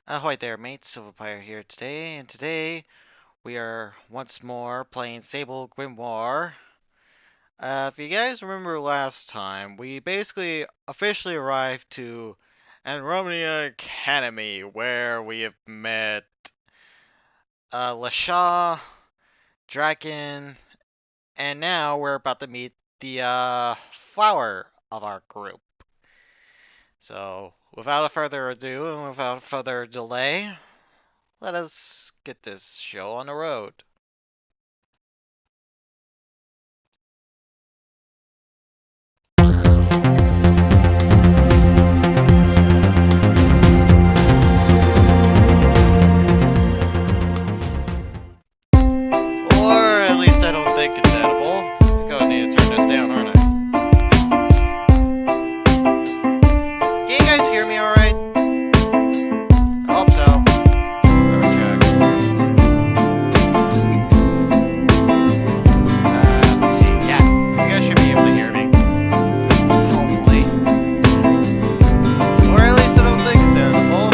Ahoy there, mates. Silverfire here today, and today we are once more playing Sable Grimoire. If you guys remember last time, we basically officially arrived to Anromnia Academy, where we have met Lasha, Draken, and now we're about to meet the flower of our group. So, without further ado and without further delay, let us get this show on the road. Or at least I don't think it's edible. I'm gonna need to turn this down, aren't I? Can you guys hear me alright? I hope so. Let me check. Let's see. Yeah, you guys should be able to hear me. Hopefully. Or at least I don't think it's edible.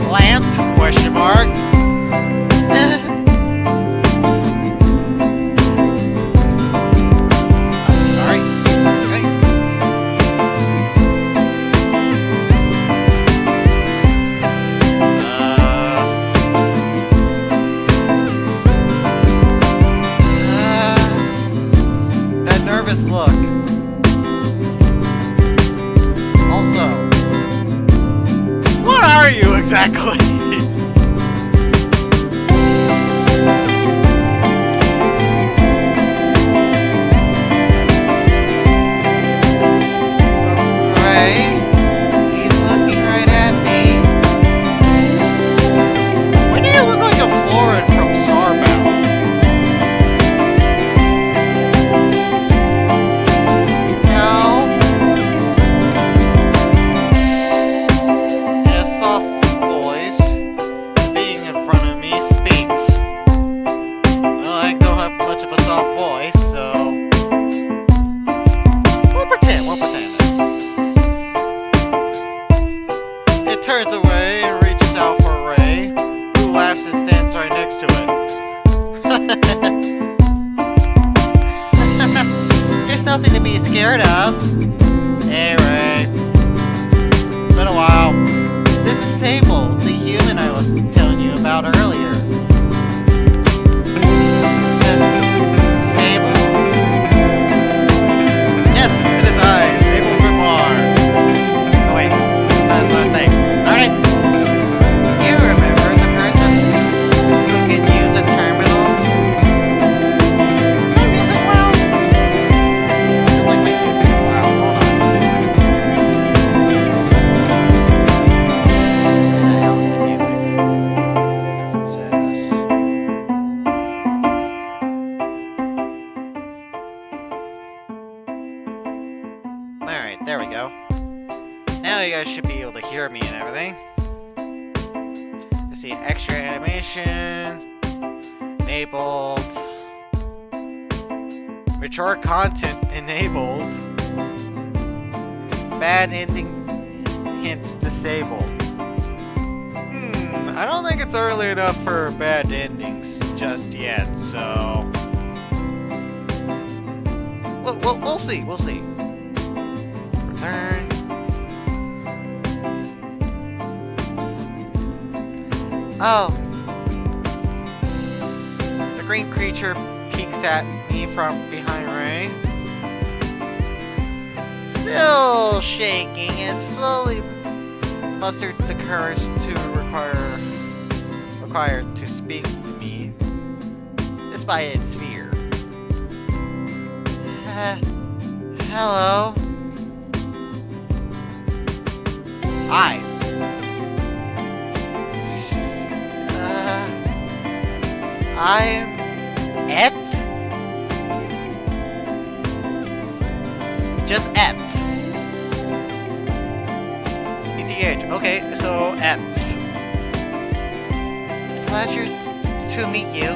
Plant? Question mark. Sorry. Okay. That nervous look. Also, what are you exactly? Right? He's looking right at me. Why do you look like a Florid from Starbound? Help! In a soft voice, being in front of me speaks. Well, I don't have much of a soft voice, so we'll pretend. It turns away and reaches out for Ray, who laughs and stands right next to it. There's nothing to be scared of. Hey, Ray. It's been a while. This is Sable, the human I was telling you about earlier. Sable? Yes, it is I, Sable Grimoire. Oh wait, that's his last name. Alright. You remember the person who can use a terminal? Is my music loud? Feels like my music is loud. Hold on. What the hell is the music? References. Alright, there we go. Now you guys should be able to hear me and everything. Let's see, extra animation, enabled, mature content enabled, bad ending hints disabled. I don't think it's early enough for bad endings just yet, so we'll see. Return. Oh. The green creature peeks at me from behind Ray. Still shaking and slowly mustered the courage to required to speak to me, despite its fear. Hello. Hi. I'm Et. Just Et. ETH. Okay, so Et. Pleasure to meet you.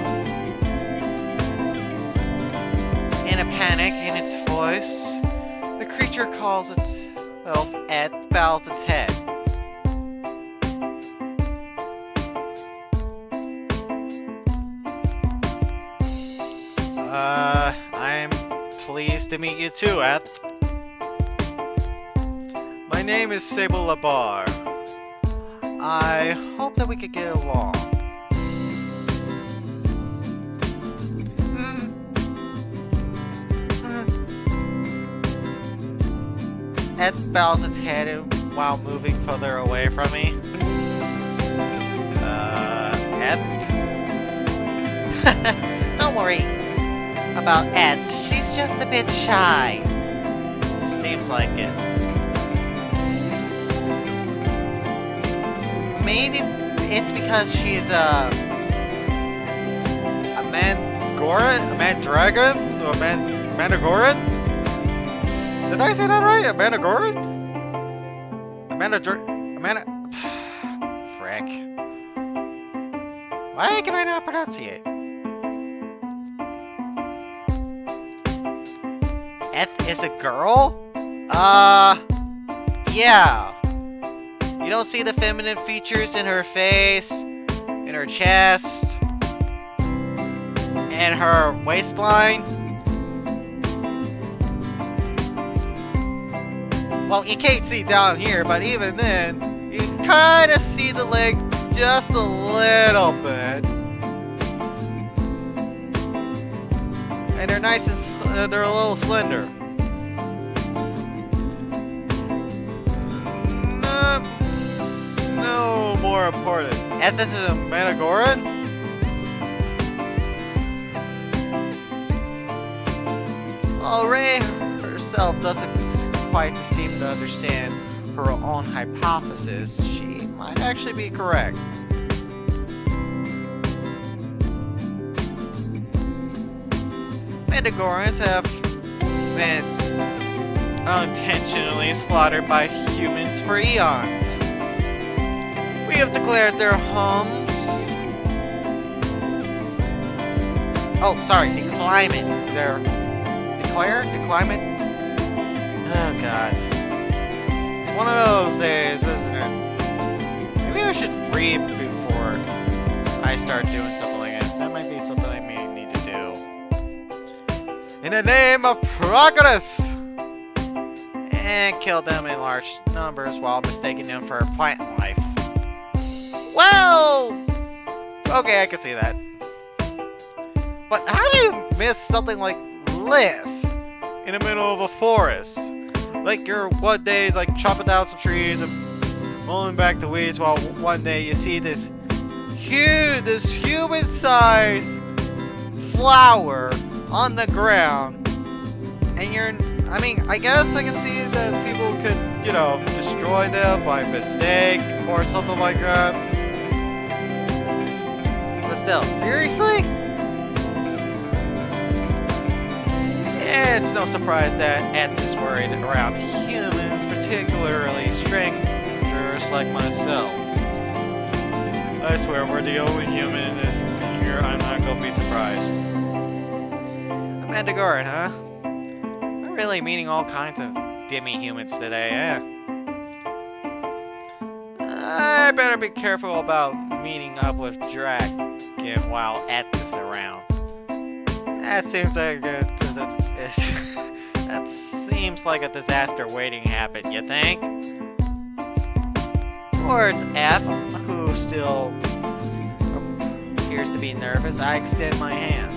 In a panic in its voice, the creature calls its myself at Bowser's head. I'm pleased to meet you too, Eth. My name is Sable Labar. I hope that we could get along. Eth bows its head while moving further away from me. Eth? Don't worry about Eth. She's just a bit shy. Seems like it. Maybe it's because she's a Mangoran? A Mandragon? A Mandagoran? Did I say that right? A Mandagoran? Frick. Why can I not pronunciate? Eth is a girl? Yeah. You don't see the feminine features in her face, in her chest, and her waistline? Well, you can't see down here, but even then, you can kind of see the legs just a little bit. And they're nice and they're a little slender. No more important. Eth is a Mandagoran? Well, Ray herself doesn't quite seem to understand her own hypothesis. She might actually be correct. Mandagorans have been unintentionally slaughtered by humans for eons. We have declared their homes. Oh, sorry, declimate. Declimate? Oh god. It's one of those days, isn't it? Maybe I should read before I start doing something like this. That might be something I may need to do. In the name of progress! And kill them in large numbers while mistaking them for plant life. Well! Okay, I can see that. But how do you miss something like this in the middle of a forest? Like you're one day like chopping down some trees and mowing back the weeds, while one day you see this human-sized flower on the ground, and I guess I can see that people could, destroy them by mistake or something like that. But still, seriously? It's no surprise that Eth is worried around humans, particularly strangers like myself. I swear, we're the only human in here. I'm not gonna be surprised. A Mandagoran, huh? I'm really meeting all kinds of demi-humans today, eh? I better be careful about meeting up with Dragon while Eth is around. That seems like that seems like a disaster waiting to happen, you think? Or it's Eth, who still appears to be nervous. I extend my hand.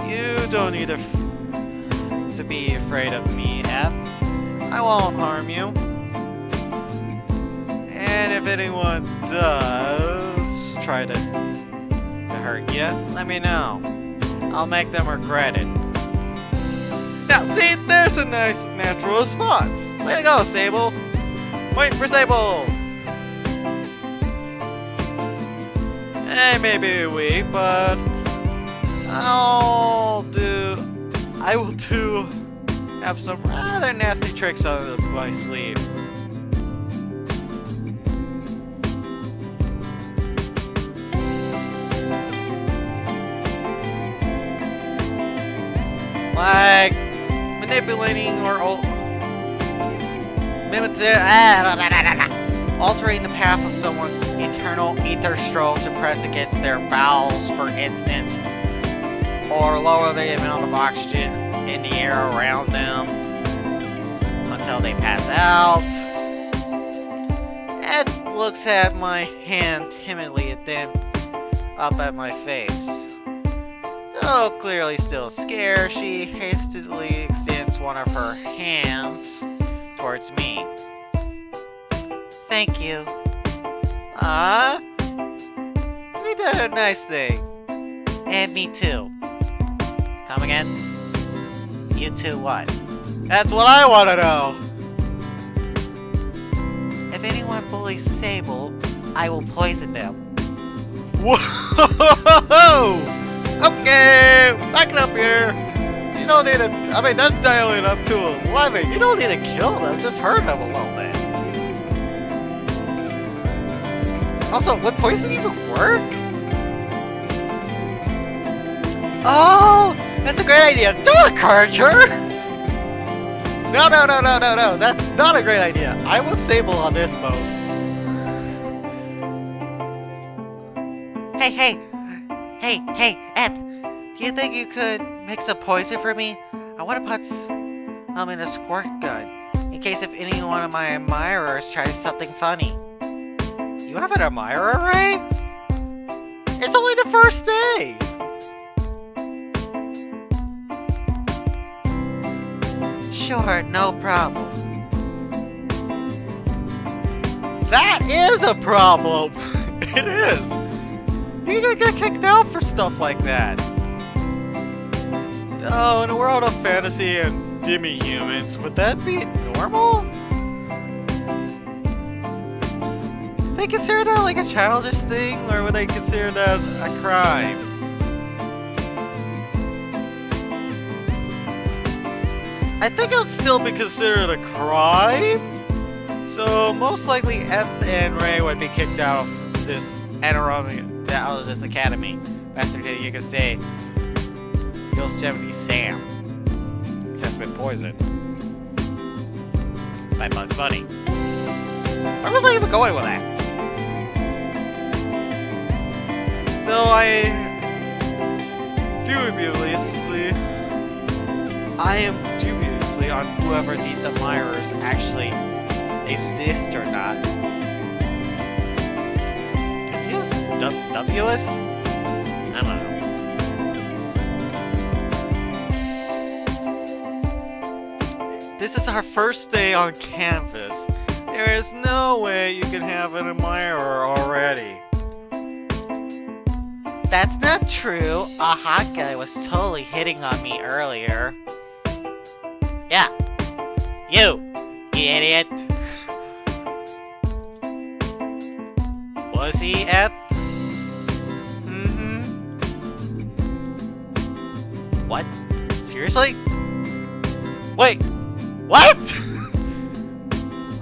You don't need to be afraid of me, Eth. I won't harm you. And if anyone does try to hurt you, let me know. I'll make them regret it. Now, see, there's a nice natural response. Way to go, Sable. Wait for Sable. I may be weak, but I will have some rather nasty tricks up my sleeve. Like manipulating or altering the path of someone's eternal ether stroll to press against their bowels, for instance, or lower the amount of oxygen in the air around them until they pass out. Ed looks at my hand timidly and then up at my face. Though clearly still scared, she hastily extends one of her hands towards me. Thank you. Ah, you did a nice thing. And me too. Come again? You too what? That's what I want to know! If anyone bullies Sable, I will poison them. Whoa! Okay, back it up here. You don't need to. I mean, that's dialing up to 11. You don't need to kill them. Just hurt them a little bit. Also, would poison even work? Oh, that's a great idea. Don't encourage her. No. That's not a great idea. I will Sable on this mode. Hey, Ed. Do you think you could make some poison for me? I want to put some in a squirt gun, in case if any one of my admirers tries something funny. You have an admirer, right? It's only the first day! Sure, no problem. That is a problem! It is! You can get kicked out for stuff like that. Oh, in a world of fantasy and demi-humans, would that be normal? They consider that like a childish thing, or would they consider that a crime? I think it would still be considered a crime. So most likely Eth and Ray would be kicked out of this out of this academy. Master Kid, you could say Yosemite Sam has been poisoned by Bugs Bunny. Where was I even going with that? Though I am dubiously on whoever these admirers actually exist or not. Dubulous? I don't know. This is our first day on campus. There is no way you can have an admirer already. That's not true. A hot guy was totally hitting on me earlier. Yeah. You idiot. Was he at? What? Seriously? Wait. What?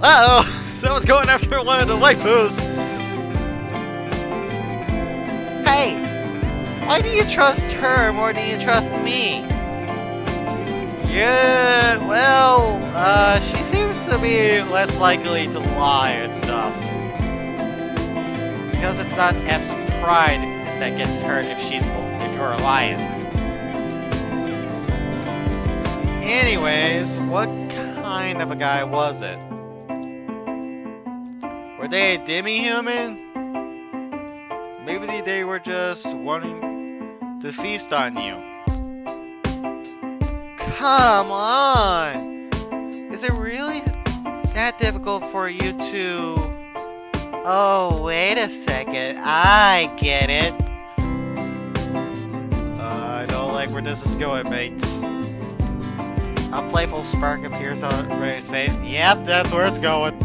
Uh-oh. Someone's going after one of the waifus. Hey. Why do you trust her more than you trust me? Yeah, well, she seems to be less likely to lie and stuff. Because it's not F's pride that gets hurt if you're lying. Anyways, what kind of a guy was it? Were they a demi-human? Maybe they were just wanting to feast on you. Come on! Is it really that difficult for you to... Oh, wait a second. I get it. I don't like where this is going, mate. A playful spark appears on Ray's face. Yep, that's where it's going.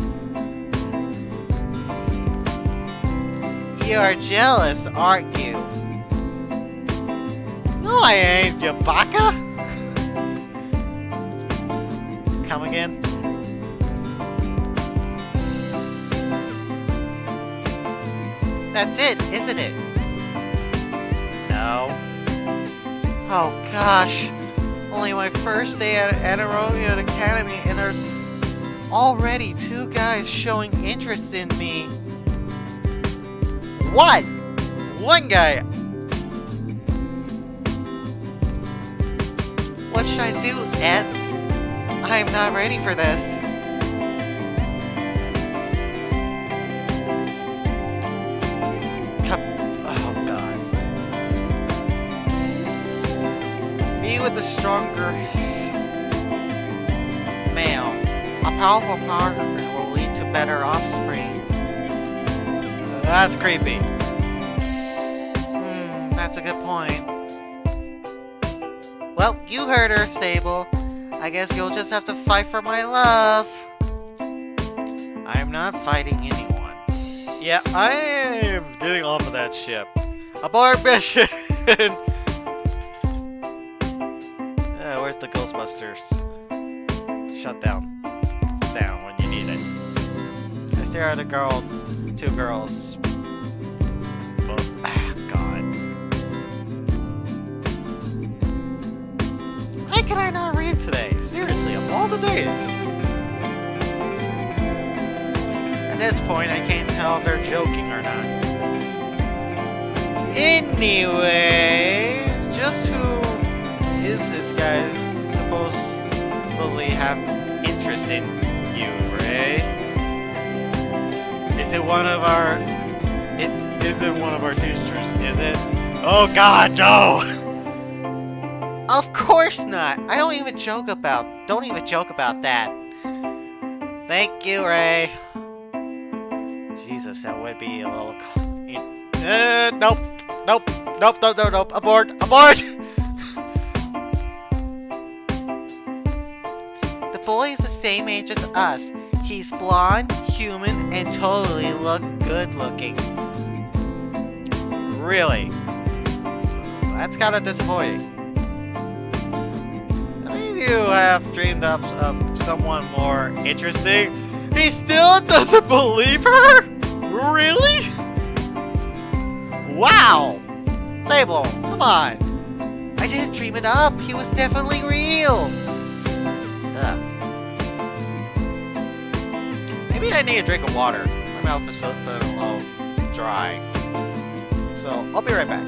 You're jealous, aren't you? No, I ain't, you baka! Come again? That's it, isn't it? No. Oh gosh. Only my first day at Anaronia Academy and there's Already 2 guys showing interest in me. What? 1 guy. What should I do, Ed? I am not ready for this. Oh god. Be with the stronger male. A powerful partner will lead to better offspring. That's creepy. That's a good point. Well, you heard her, Sable. I guess you'll just have to fight for my love. I'm not fighting anyone. Yeah, I am getting off of that ship. Abort mission! Where's the Ghostbusters? Shutdown sound when you need it. I stare at a girl, 2 girls. But, God. Why can I not read today? Seriously, of all the days. At this point, I can't tell if they're joking or not. Anyway, just who is this guy supposedly have interest in you, Ray? Is it one of our... It isn't one of our teachers, is it? Oh god, no! Of course not! Don't even joke about that. Thank you, Ray. Jesus, that would be a little... Nope. Abort! The boy is the same age as us. He's blonde, human, and totally good looking. Really? That's kind of disappointing. Any of you have dreamed up of someone more interesting? He still doesn't believe her? Really? Wow! Sable, come on. I didn't dream it up. He was definitely real. Ugh. Maybe I need a drink of water. My mouth is a little dry. So, I'll be right back.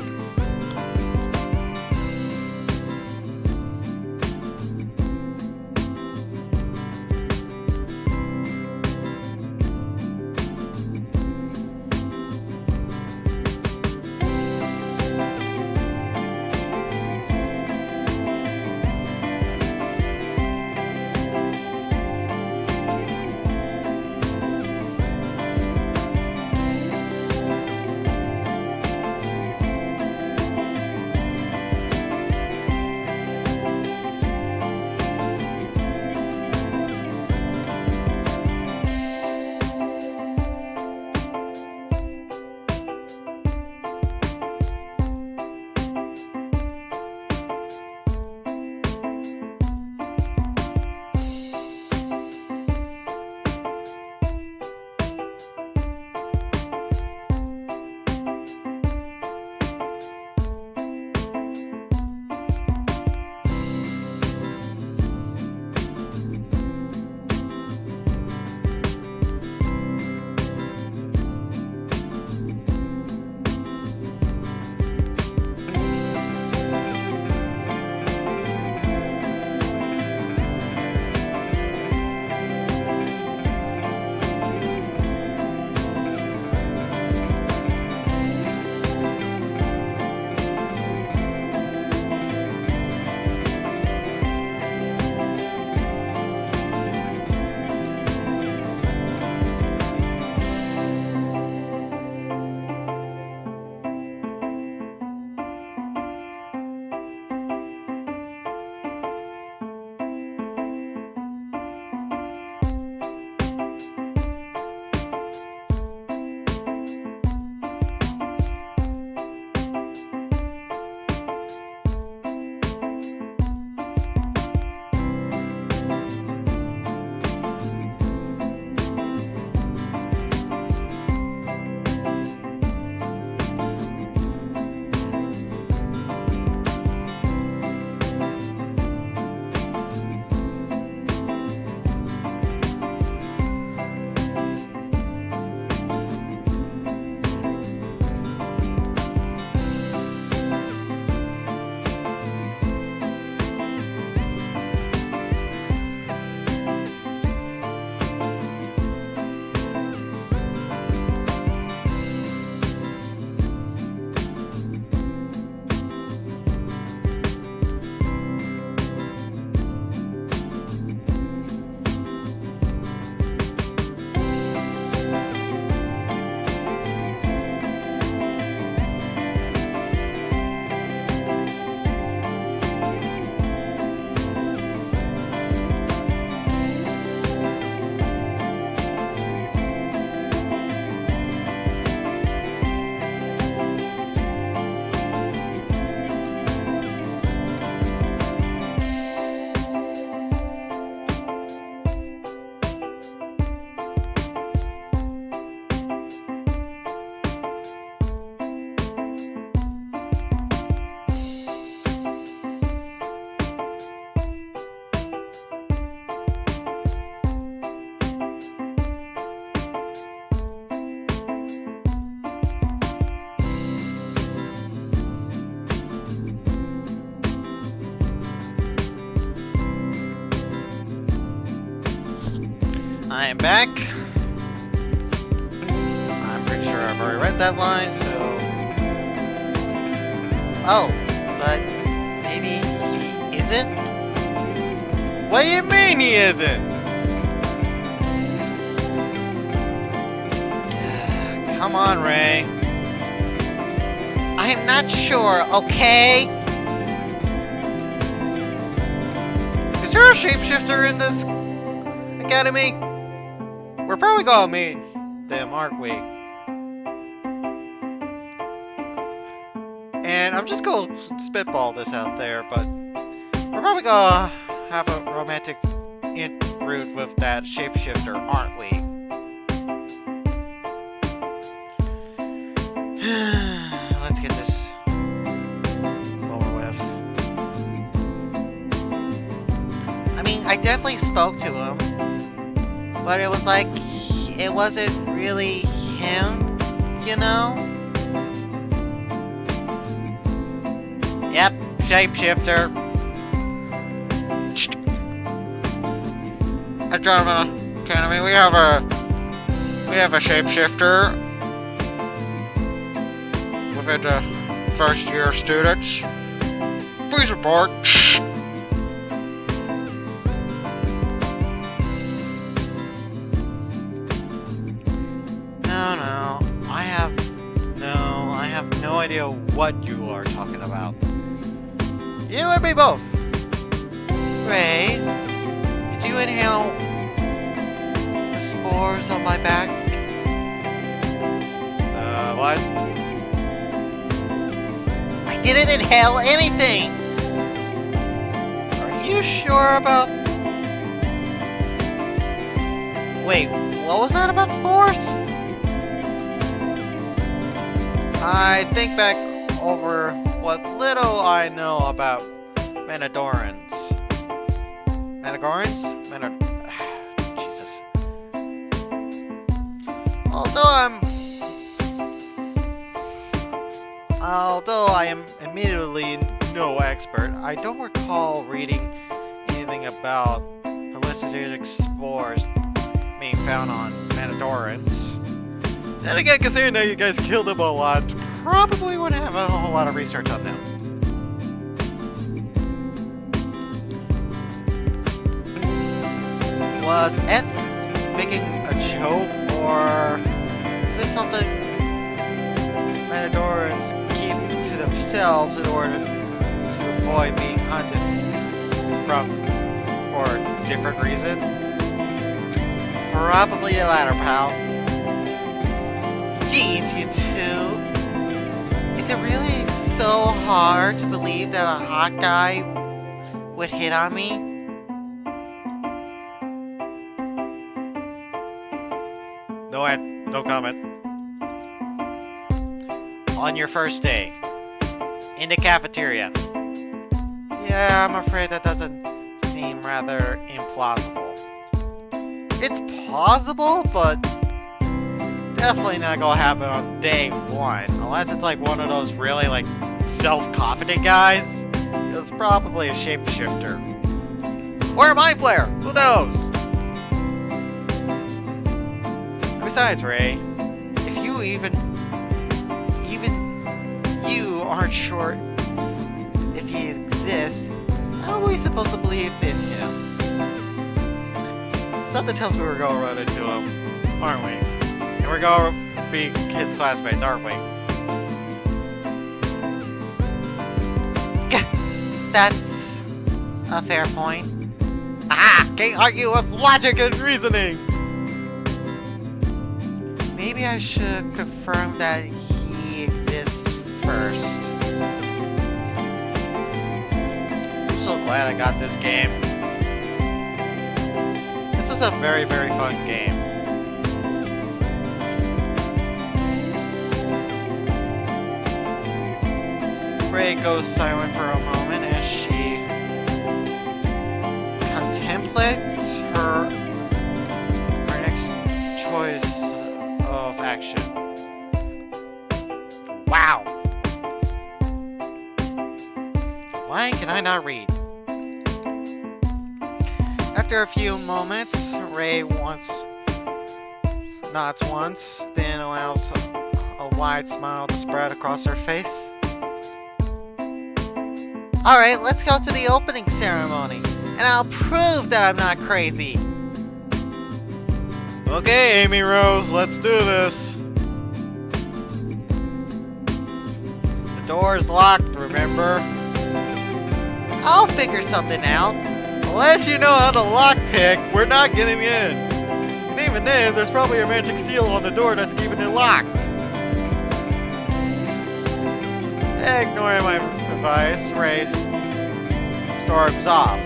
I am back. I'm pretty sure I've already read that line, so... Oh, but maybe he isn't? What do you mean he isn't? Come on, Ray. I'm not sure, okay? Is there a shapeshifter in this academy? We're probably gonna meet them, aren't we? And I'm just gonna spitball this out there, but we're probably gonna have a romantic route with that shapeshifter, aren't we? Let's get this over with. I mean, I definitely spoke to him, but it was like, it wasn't really him, you know? Yep, shapeshifter. At Drama Academy, we have a shapeshifter within the first year students. Please report. No, I have no idea what you are talking about. You and me both. Ray, did you inhale the spores on my back? What? I didn't inhale anything! Are you sure about... Wait, what was that about spores? I think back over what little I know about Manadorans. Managorans? Jesus. Although I am admittedly no expert, I don't recall reading anything about hallucinogenic spores being found on Manadorans. Then again, considering that you guys killed them a lot, probably wouldn't have a whole lot of research on them. Was Eth making a joke, or is this something Manadorans keep to themselves in order to avoid being hunted for a different reason? Probably the latter, pal. Jeez, you two. Is it really so hard to believe that a hot guy would hit on me? No comment. On your first day, in the cafeteria. Yeah, I'm afraid that doesn't seem rather implausible. It's plausible, but definitely not gonna happen on day one. Unless it's like one of those really like self-confident guys. It's probably a shapeshifter. Or a mind flare! Who knows? Besides, Ray, if you even you aren't sure if he exists, how are we supposed to believe in him? Something tells me we're gonna run into him, aren't we? And we're gonna be his classmates, aren't we? That's a fair point. Ah! Can't argue with logic and reasoning! Maybe I should confirm that he exists first. I'm so glad I got this game. This is a very, very fun game. Ray goes silent for a moment as she contemplates her next choice of action. Wow! Why can I not read? After a few moments, Ray once nods once, then allows a wide smile to spread across her face. Alright, let's go to the opening ceremony, and I'll prove that I'm not crazy. Okay, Amy Rose, let's do this. The door's locked, remember? I'll figure something out. Unless you know how to lockpick, we're not getting in. And even then, there's probably a magic seal on the door that's keeping it locked. Ignoring my advice, Ray storms off,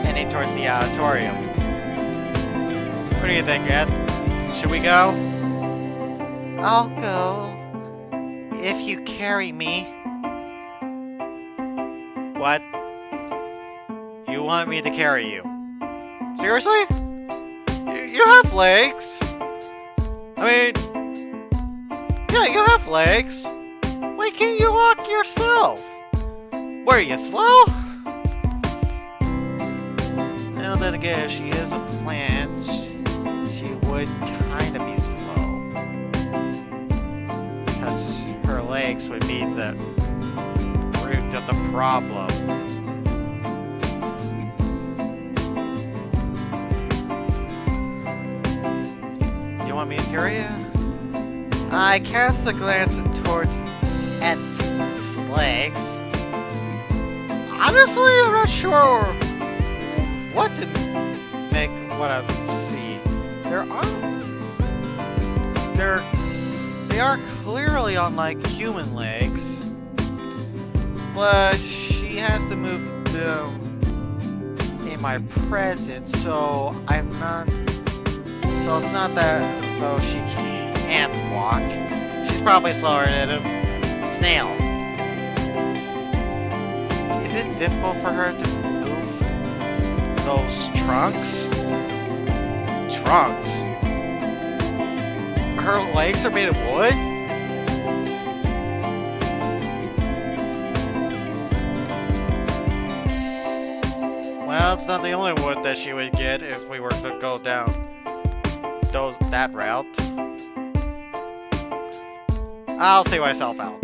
heading towards the auditorium. What do you think, Ed? Should we go? I'll go if you carry me. What? You want me to carry you? Seriously? You have legs. I mean, yeah, you have legs. Why can't you walk yourself? Were you slow? Now then again, if she is a plant, she would kind of be slow. Because her legs would be the root of the problem. You want me to carry you? I cast a glance towards Ed's legs. Honestly, I'm not sure what to make what I see. They are clearly on like human legs, but she has to move them in my presence, so it's not that though she can't walk. She's probably slower than a snail. Is it difficult for her to move those trunks? Trunks? Her legs are made of wood? Well, it's not the only wood that she would get if we were to go down that route. I'll see myself out.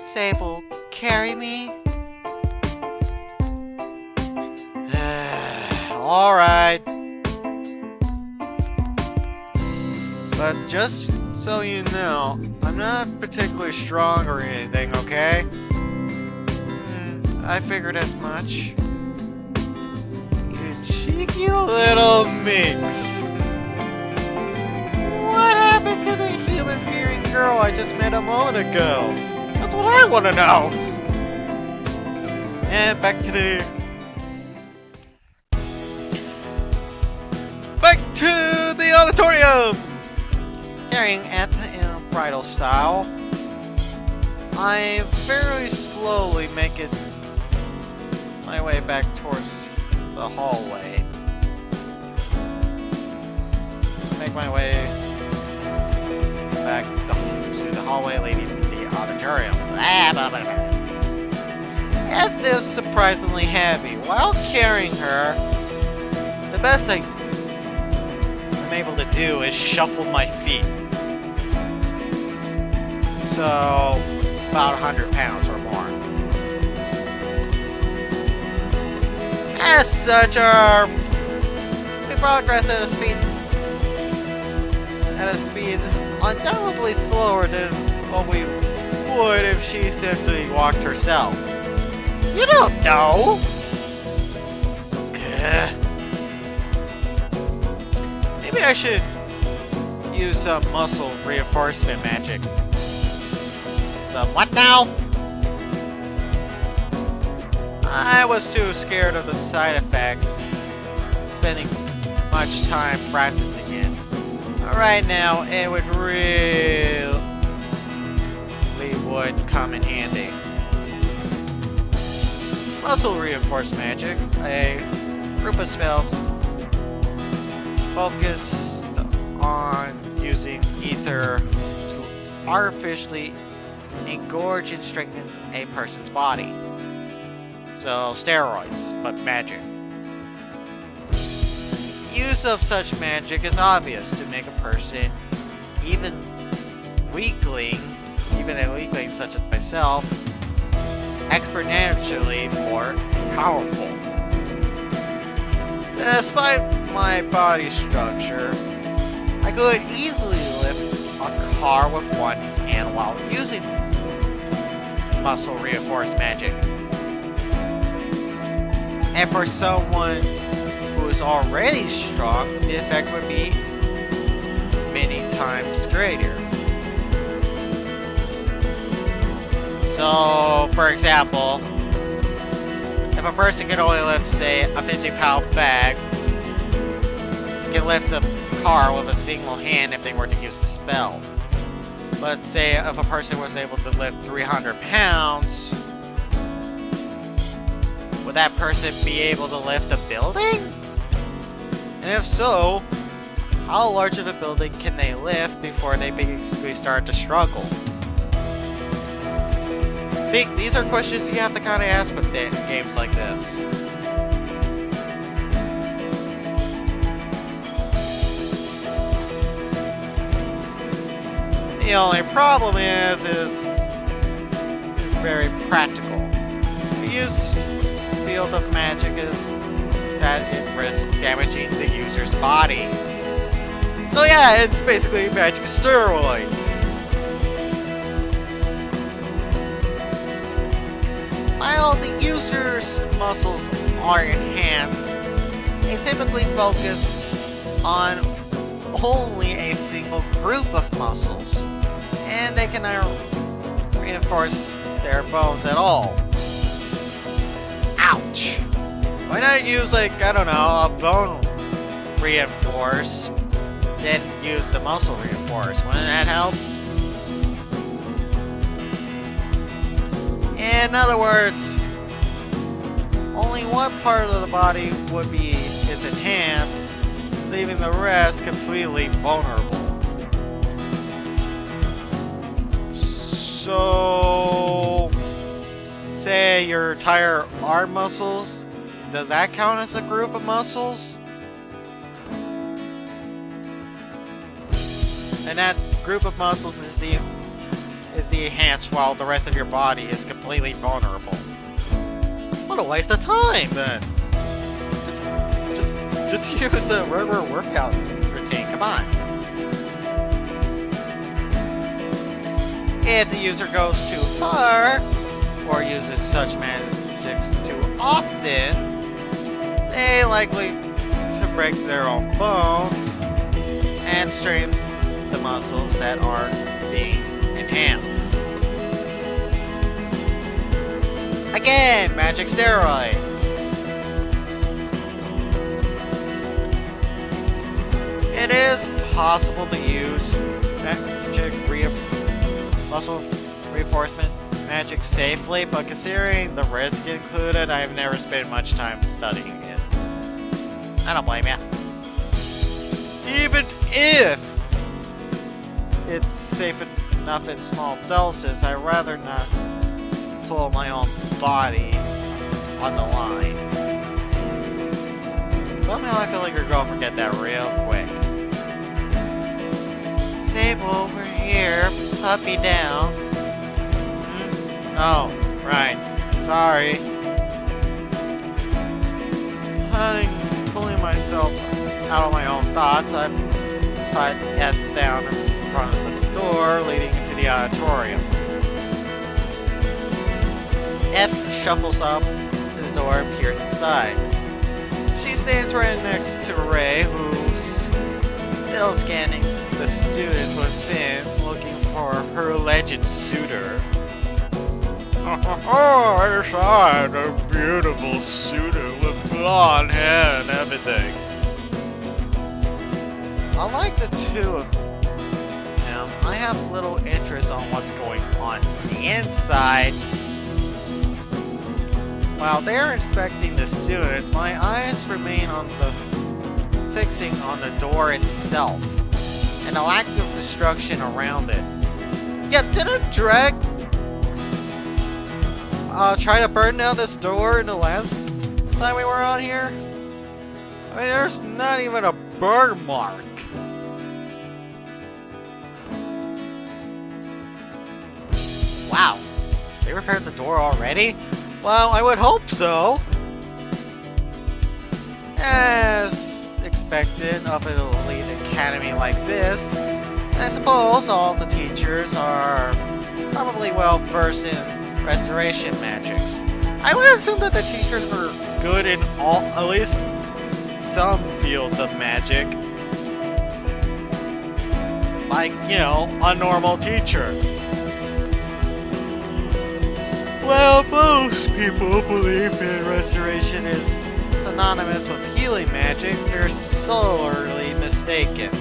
Sable, carry me? Alright. But just so you know, I'm not particularly strong or anything, okay? I figured as much. You cheeky little minx. What happened to the human-fearing girl I just met a moment ago? That's what I want to know! And back to the auditorium! Carrying Eth in a bridal style, I very slowly make it my way back towards the hallway. Make my way back to the hallway leading to the auditorium. Eth is surprisingly heavy. While carrying her, the best I'm able to do is shuffle my feet. So, about 100 pounds or more. As such, we progress at a speed undoubtedly slower than what we would if she simply walked herself. You don't know! Maybe I should use some muscle reinforcement magic. Some what now? I was too scared of the side effects, spending much time practicing it. Right now, it would really would come in handy. Muscle reinforced magic, a group of spells focused on using ether to artificially engorge and strengthen a person's body. So, steroids, but magic. use of such magic is obvious to make a person, even a weakling such as myself, exponentially more powerful. Despite my body structure, I could easily lift a car with one hand while using muscle reinforced magic. And for someone who is already strong, the effect would be many times greater. So, for example, if a person can only lift, say, a 50-pound bag, can lift a car with a single hand if they were to use the spell. But say if a person was able to lift 300 pounds, would that person be able to lift a building? And if so, how large of a building can they lift before they basically start to struggle? See, these are questions you have to kind of ask with games like this. The only problem is very practical. The use field of magic is that it risks damaging the user's body. So yeah, it's basically magic steroids. While the user's muscles are enhanced, they typically focus on only a single group of muscles, and they cannot reinforce their bones at all. Ouch! Why not use, like, I don't know, a bone reinforce, then use the muscle reinforce? Wouldn't that help? In other words, only one part of the body is enhanced, leaving the rest completely vulnerable. So, say your entire arm muscles, does that count as a group of muscles? And that group of muscles is the enhanced while the rest of your body is completely vulnerable. What a waste of time then. Just use a regular workout routine, come on. If the user goes too far, or uses such magics too often, they likely to break their own bones and strain the muscles that aren't being enhanced. Again, magic steroids. It is possible to use muscle reinforcement magic safely, but considering the risk included, I've never spent much time studying it. I don't blame ya. Even if it's safe enough in small doses, I'd rather not pull my own body on the line. Somehow I feel like you're gonna forget that real quick. Sable, we're here. Puppy down. Oh, right. Sorry. Pulling myself out of my own thoughts, I put head down in front of the door leading into the auditorium. F shuffles up to the door and peers inside. She stands right next to Ray, who's still scanning the students within, looking for her alleged suitor. Oh, inside, a beautiful suitor with blonde hair and everything. Unlike the two of them, I have little interest on what's going on the inside. While they're inspecting the students, my eyes remain fixing on the door itself and the lack of destruction around it. Yeah, didn't Dreg try to burn down this door in the last time we were on here? I mean, there's not even a burn mark. Wow, they repaired the door already? Well, I would hope so. As expected of an elite academy like this, I suppose all the teachers are probably well versed in restoration magics. I would assume that the teachers were good in all, at least some fields of magic. Like, you know, a normal teacher. Well, most people believe that restoration is synonymous with healing magic. They're sorely mistaken.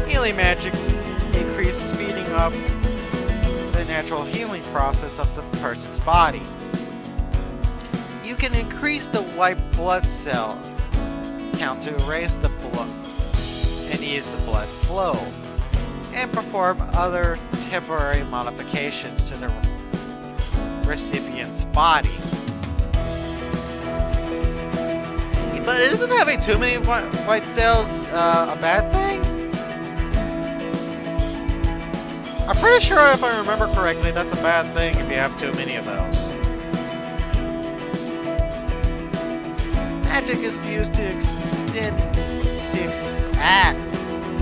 Healing magic increases speeding up the natural healing process of the person's body. You can increase the white blood cell count to raise the blood and ease the blood flow, and perform other temporary modifications to the recipient's body. But isn't having too many white cells a bad thing? I'm pretty sure, if I remember correctly, that's a bad thing if you have too many of those. Magic is used to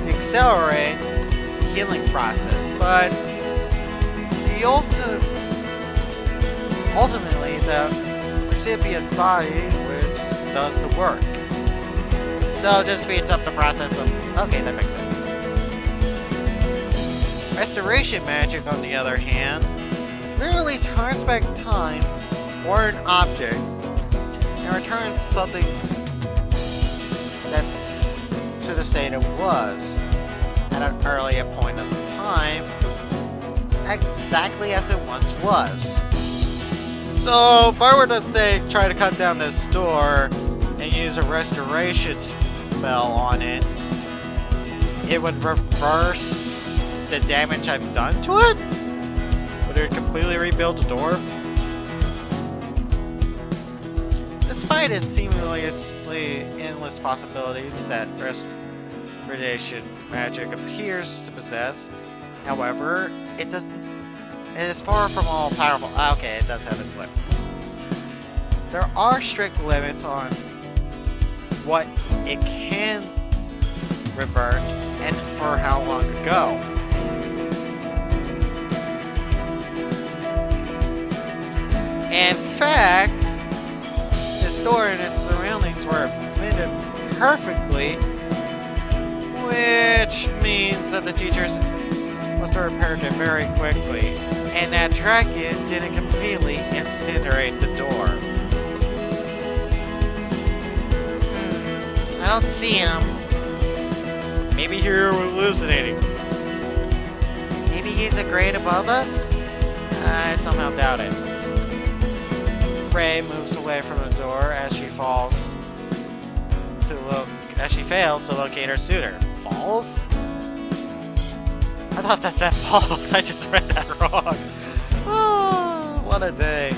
accelerate the healing process, but ultimately the recipient's body which does the work. So it just speeds up the process of... Okay, that makes sense. Restoration magic, on the other hand, literally turns back time or an object and returns something that's to the state it was at an earlier point of time, exactly as it once was. So if I were to say try to cut down this door and use a restoration spell on it, it would reverse the damage I've done to it? Would it completely rebuild the door? Despite its seemingly endless possibilities that restoration magic appears to possess, however, it is far from all powerful. Okay, it does have its limits. There are strict limits on what it can revert and for how long ago. In fact, this door and its surroundings were fitted perfectly, which means that the teachers must have repaired it very quickly, and that dragon didn't completely incinerate the door. I don't see him. Maybe you're hallucinating. Maybe he's a grade above us? I somehow doubt it. Ray moves away from the door as she fails to locate her suitor. Falls? I thought that said falls. I just read that wrong. Oh, what a day.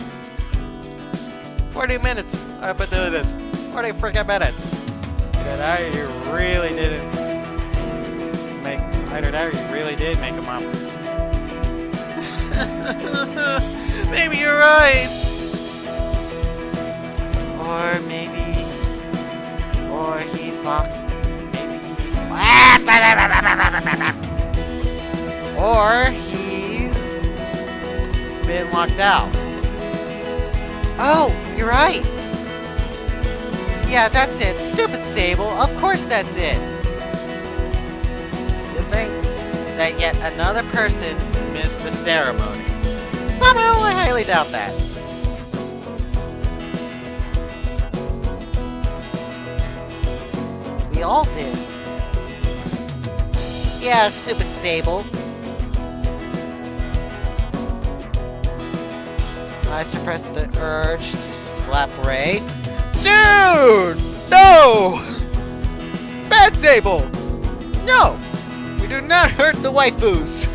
40 minutes. I've been doing this. 40 freaking minutes. Either that or you really did make them up. Maybe you're right. Or he's locked. Or he's been locked out. Oh, you're right. Yeah, that's it. Stupid Sable. Of course that's it. You think that yet another person missed the ceremony? Somehow I highly doubt that. We all did. Yeah, stupid Sable. I suppressed the urge to slap Ray. Dude! No! Bad Sable! No! We do not hurt the waifus!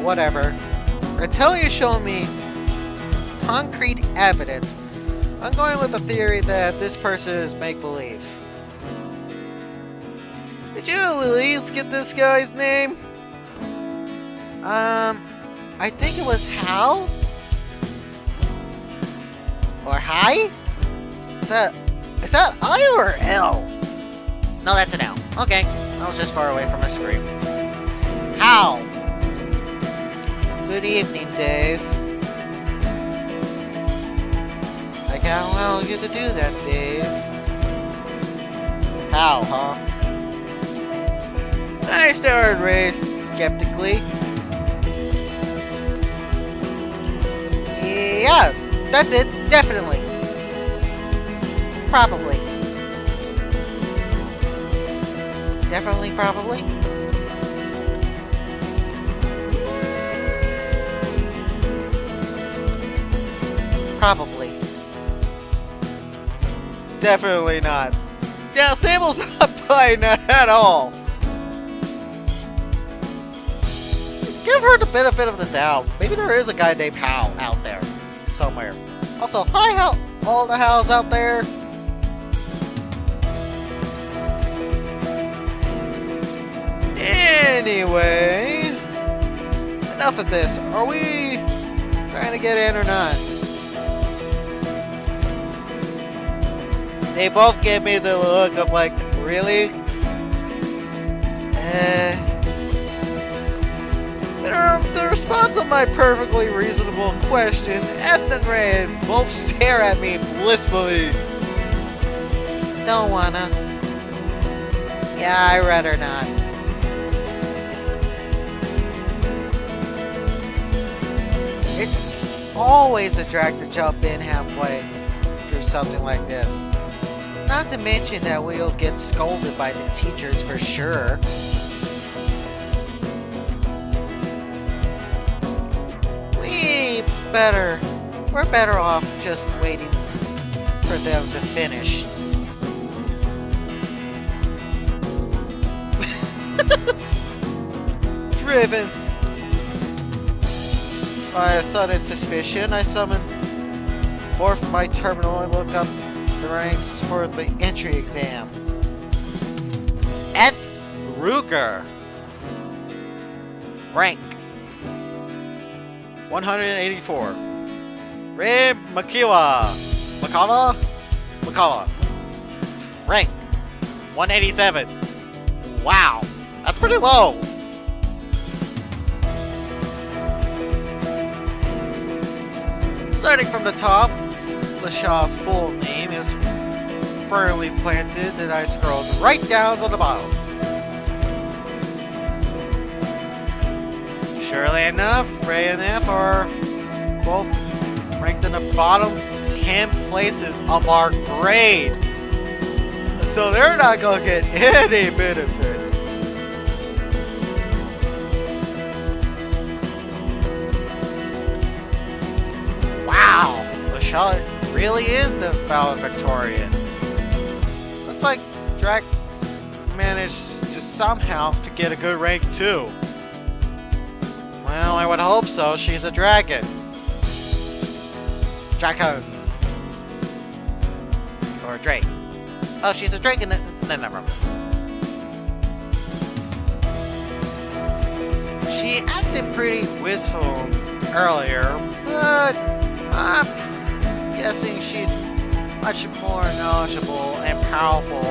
Whatever. Until you show me concrete evidence, I'm going with the theory that this person is make-believe. Did you at least get this guy's name? I think it was Hal? Or Hi? Is that I or L? No, that's an L. Okay, I was just far away from my screen. Hal! Good evening, Dave. I can't allow you to do that, Dave. How, huh? I started race skeptically. Yeah, that's it, definitely. Probably. Definitely, probably. Probably. Definitely not. Yeah, Sable's not buying that at all. Give her the benefit of the doubt. Maybe there is a guy named Hal out there somewhere. Also, hi, Hal, all the Hals out there. Anyway, enough of this. Are we trying to get in or not? They both gave me the look of like, really? The response of my perfectly reasonable question, Eth and Ray both stare at me blissfully. Don't wanna. Yeah, I'd rather not. It's always a drag to jump in halfway through something like this. Not to mention that we'll get scolded by the teachers for sure. We're better off just waiting for them to finish. Driven by a sudden suspicion, I summon forth my terminal and look up the ranks for the entry exam. Eth Ruger. Rank 184. Ray Makawa. Rank 187. Wow, that's pretty low. Starting from the top, LaShaw's full name is firmly planted, and I scrolled right down to the bottom. Surely enough, Ray and F are both ranked in the bottom 10 places of our grade. So they're not gonna get any benefit. Wow, LaShaw really is the valedictorian. Looks like Drax managed to somehow to get a good rank too. Well, I would hope so. She's a dragon. Dragon. Or a drake. Oh, she's a dragon. Then never mind. She acted pretty wistful earlier, but I'm guessing she's much more knowledgeable and powerful,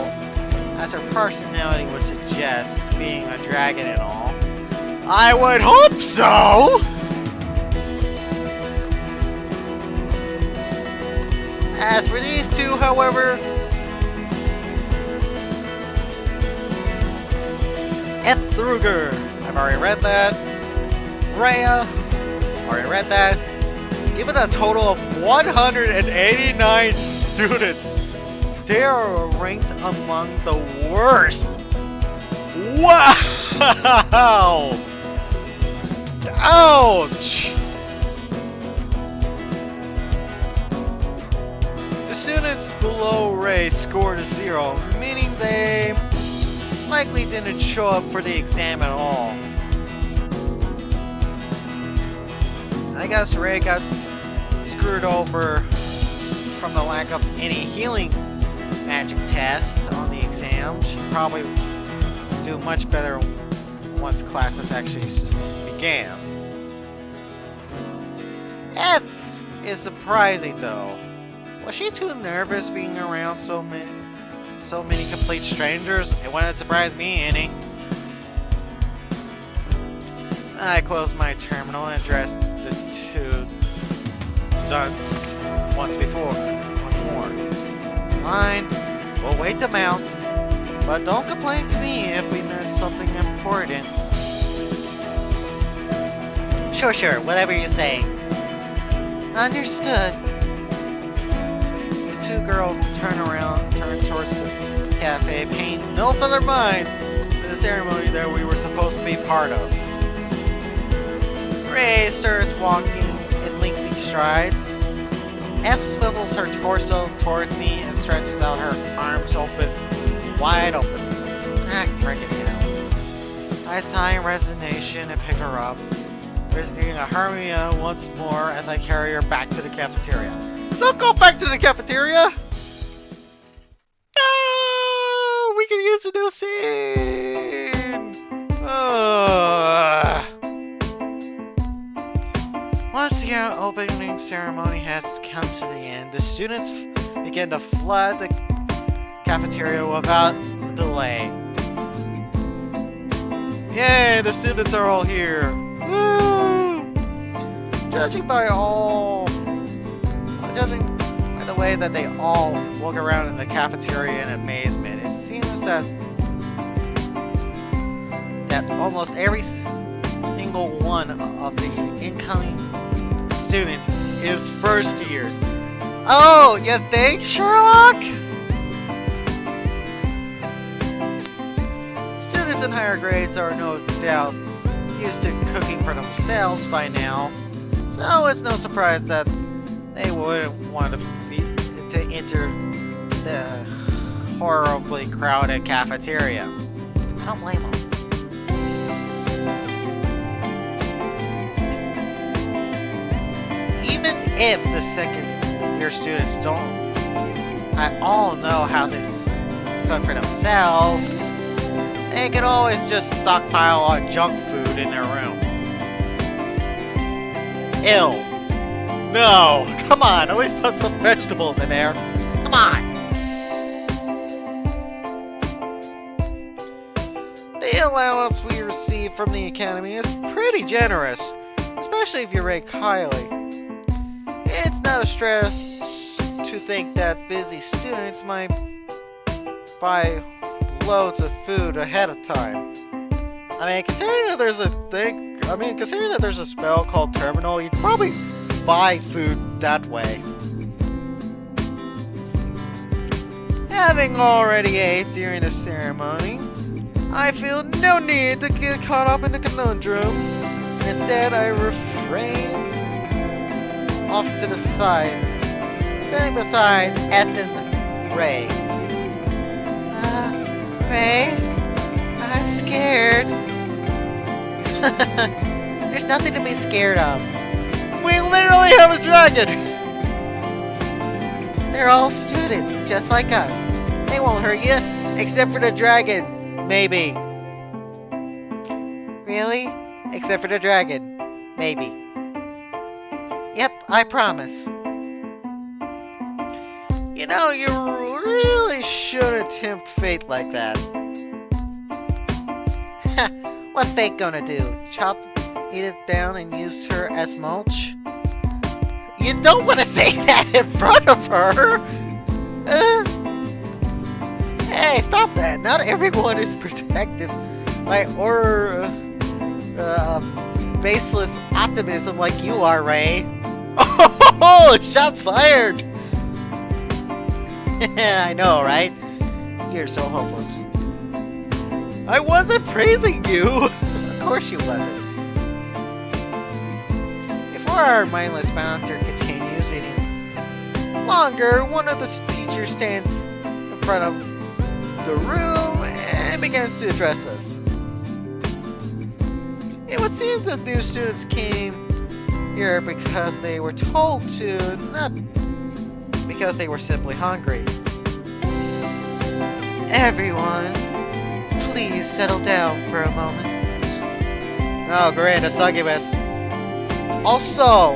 as her personality would suggest, being a dragon and all. I would hope so! As for these two, however, Ethruger, I've already read that. Rhea, already read that. Given a total of 189 students, they are ranked among the worst. Wow! Ouch! The students below Ray scored a 0, meaning they likely didn't show up for the exam at all. I guess Ray got screwed over from the lack of any healing magic tests on the exam. She'd probably do much better once classes actually began. F is surprising though. Was she too nervous being around so many complete strangers? It wouldn't surprise me any. I closed my terminal and addressed the two dunce once more. Fine, we'll wait them out, but don't complain to me if we miss something important. Sure, whatever you say. Understood. The two girls turn towards the cafe, paying no further mind to the ceremony that we were supposed to be part of. Ray starts walking in lengthy strides. F swivels her torso towards me and stretches out her arms wide open. Freaking hell. I sigh in resignation and pick her up, risking a hermia once more as I carry her back to the cafeteria. Don't go back to the cafeteria! No! We can use a new scene! Once the opening ceremony has come to the end, the students begin to flood the cafeteria without delay. Yay, the students are all here! Woo! Judging by the way that they all walk around in the cafeteria in amazement, it seems that almost every single one of the incoming students is first years. Oh, you think, Sherlock? Students in higher grades are no doubt used to cooking for themselves by now, so it's no surprise that they wouldn't want to enter the horribly crowded cafeteria. I don't blame them. Even if the second year students don't at all know how to cook for themselves, they can always just stockpile on junk food in their room. Ew. No, come on, at least put some vegetables in there. Come on. The allowance we receive from the academy is pretty generous, especially if you rate highly. It's not a stress to think that busy students might buy loads of food ahead of time. Considering that there's a spell called terminal, you can probably buy food that way. Having already ate during the ceremony, I feel no need to get caught up in the conundrum. Instead, I refrain off to the side, sitting beside Ethan Ray. Ray? I'm scared. There's nothing to be scared of. We literally have a dragon! They're all students, just like us. They won't hurt you, except for the dragon, maybe. Really? Except for the dragon, maybe. Yep, I promise. You know, you really shouldn't tempt fate like that. What's fate gonna do? Eat it down and use her as mulch? You don't want to say that in front of her! Hey, stop that! Not everyone is protective or baseless optimism like you are, Ray. Oh, shots fired! I know, right? You're so hopeless. I wasn't praising you! Of course you wasn't. Before our mindless banter continues any longer, one of the teachers stands in front of the room and begins to address us. It would seem that new students came here because they were told to, not because they were simply hungry. Everyone, please settle down for a moment. Oh, great, a succubus. Also,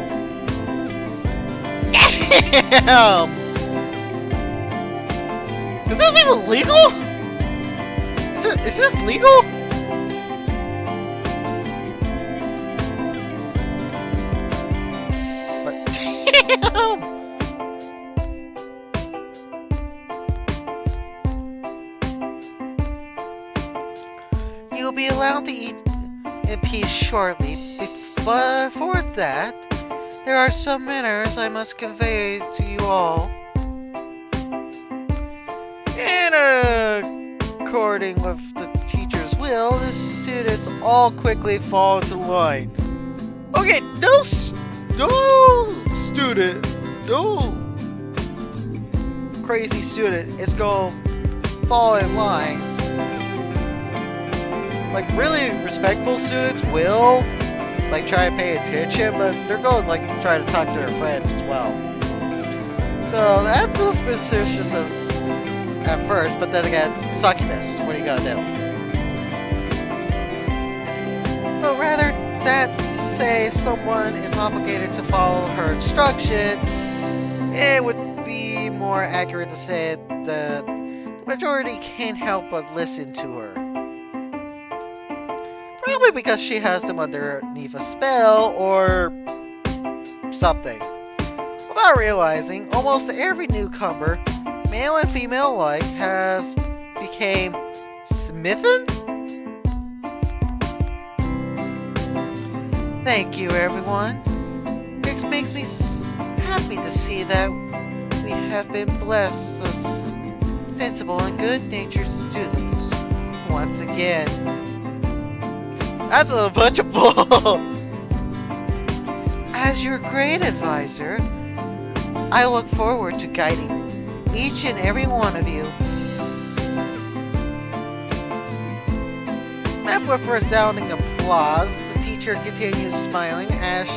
damn! Is this even legal? Is this legal? But damn! You'll be allowed to eat in peace shortly. But before that, there are some manners I must convey to you all. And according with the teacher's will, the students all quickly fall into line. Okay, no crazy student is gonna fall in line. Like, really respectful students will, like, try to pay attention, but they're going, like, try to talk to their friends as well. So, that's suspicious at first, but then again, succubus, what are you gonna do? But rather that say someone is obligated to follow her instructions, it would be more accurate to say that the majority can't help but listen to her. Probably because she has them underneath a spell or something. Without realizing, almost every newcomer, male and female alike, has became smitten? Thank you, everyone. It makes me happy to see that we have been blessed with sensible and good-natured students once again. That's a bunch of bull! As your great advisor, I look forward to guiding each and every one of you. Met with resounding applause, the teacher continues smiling as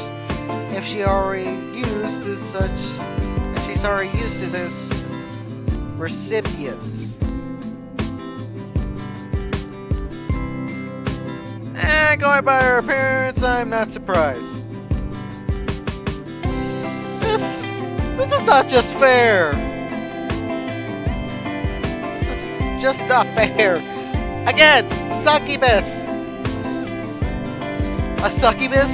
if she's already used to this recipients. Going by her appearance, I'm not surprised. This is not just fair. This is just not fair. Again, succubus. A succubus?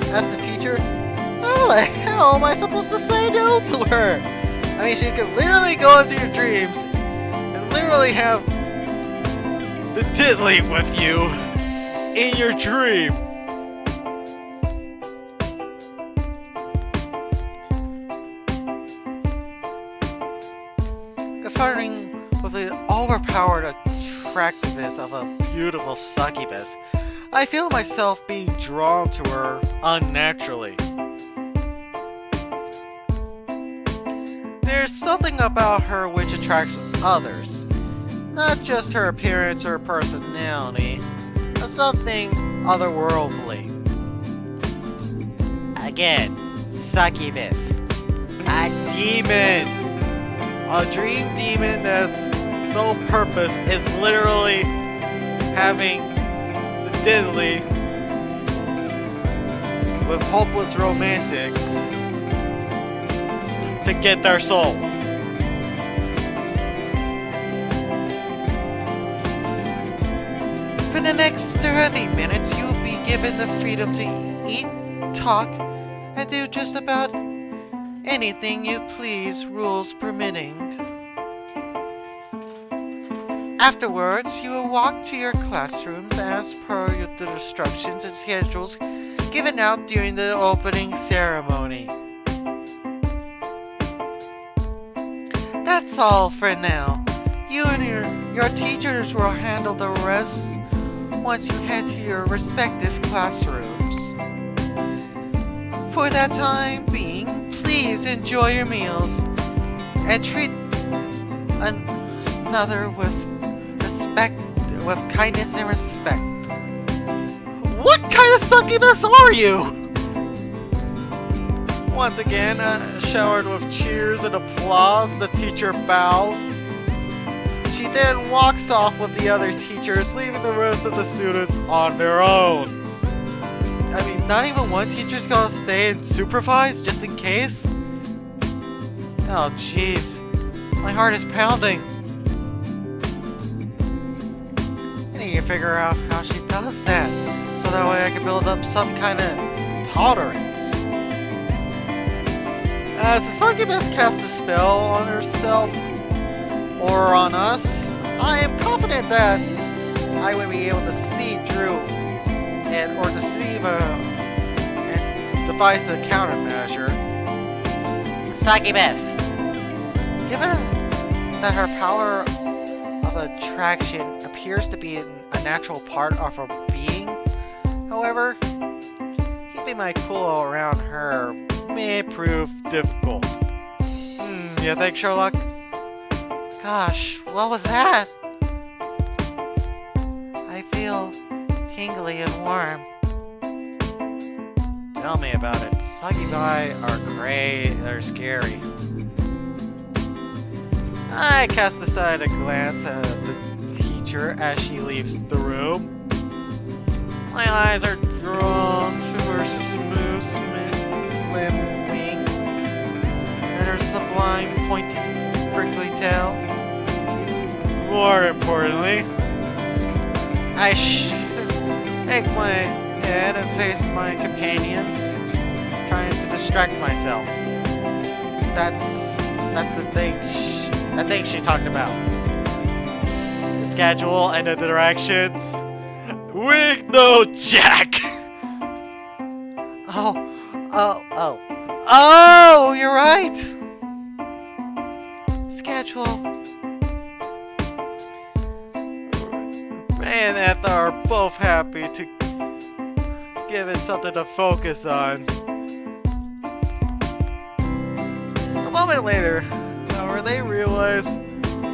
As the teacher? How the hell am I supposed to say no to her? I mean, she could literally go into your dreams and literally have the diddly with you in your dream. Confronting with the overpowered attractiveness of a beautiful succubus, I feel myself being drawn to her unnaturally. There's something about her which attracts others, not just her appearance or personality, but something otherworldly. Again, succubus, a demon, a dream demon that's sole purpose is literally having the diddly with hopeless romantics to get their soul. For the next 30 minutes, you will be given the freedom to eat, talk, and do just about anything you please, rules permitting. Afterwards, you will walk to your classrooms as per the instructions and schedules given out during the opening ceremony. That's all for now. You and your teachers will handle the rest once you head to your respective classrooms. For that time being, please enjoy your meals and treat another with kindness and respect. What kind of succubus are you? Once again, showered with cheers and applause, the teacher bows. She then walks off with the other teachers, leaving the rest of the students on their own. I mean, not even one teacher's gonna stay and supervise just in case? Oh jeez, my heart is pounding. I need to figure out how she does that, so that way I can build up some kind of tolerance. As the succubus casts a spell on herself, or on us, I am confident that I will be able to see through it, or deceive and devise a countermeasure. Succubus! Given that her power of attraction appears to be a natural part of her being, however, keeping my cool around her may prove difficult. You think, Sherlock? Gosh, what was that? I feel tingly and warm. Tell me about it. Succubi are great, they're scary. I cast aside a glance at the teacher as she leaves the room. My eyes are drawn to her smooth, slim wings and her sublime, pointy, prickly tail. More importantly, I shake my head and face my companions, trying to distract myself. That's the thing she talked about. The schedule and the directions. We know Jack. Oh, you're right. Schedule. Ray and Ethel are both happy to give it something to focus on. A moment later, however, they realize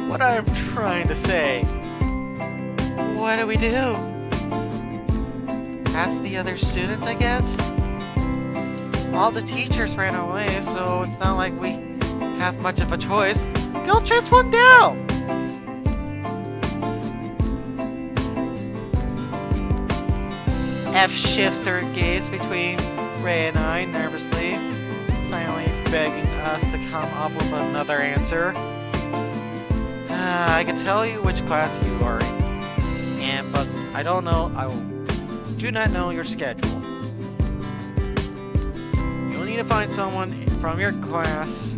what I'm trying to say. What do we do? Ask the other students, I guess? All the teachers ran away, so it's not like we have much of a choice. Go chase one down! F shifts her gaze between Ray and I nervously, silently begging us to come up with another answer. I can tell you which class you are in, but I don't know. I do not know your schedule. You'll need to find someone from your class,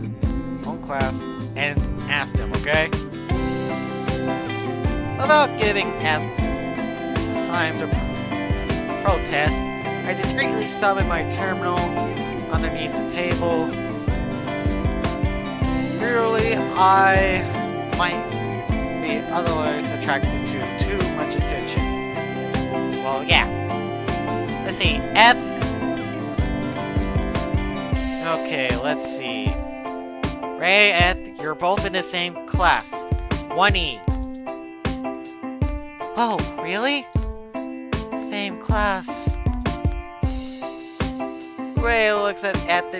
and ask them, okay? Without giving F time to protest, I discreetly summon my terminal underneath the table. Clearly, I might be otherwise attracted to too much attention. Well, yeah. Let's see, F. Okay, let's see. Ray and you're both in the same class. 1E. Oh, really? Same class. Ray looks at Eth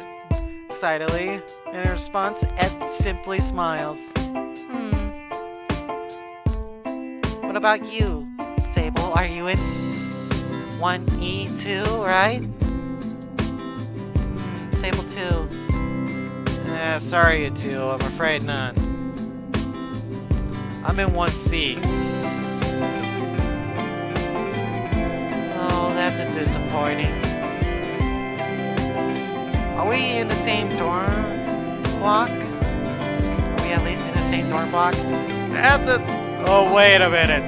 excitedly. In response, Eth simply smiles. What about you, Sable? Are you in 1E too, right? Sable too. Sorry you two, I'm afraid not. I'm in 1C. Oh, that's a disappointing. Are we in the same dorm block? Are we at least in the same dorm block? That's a... Oh, wait a minute.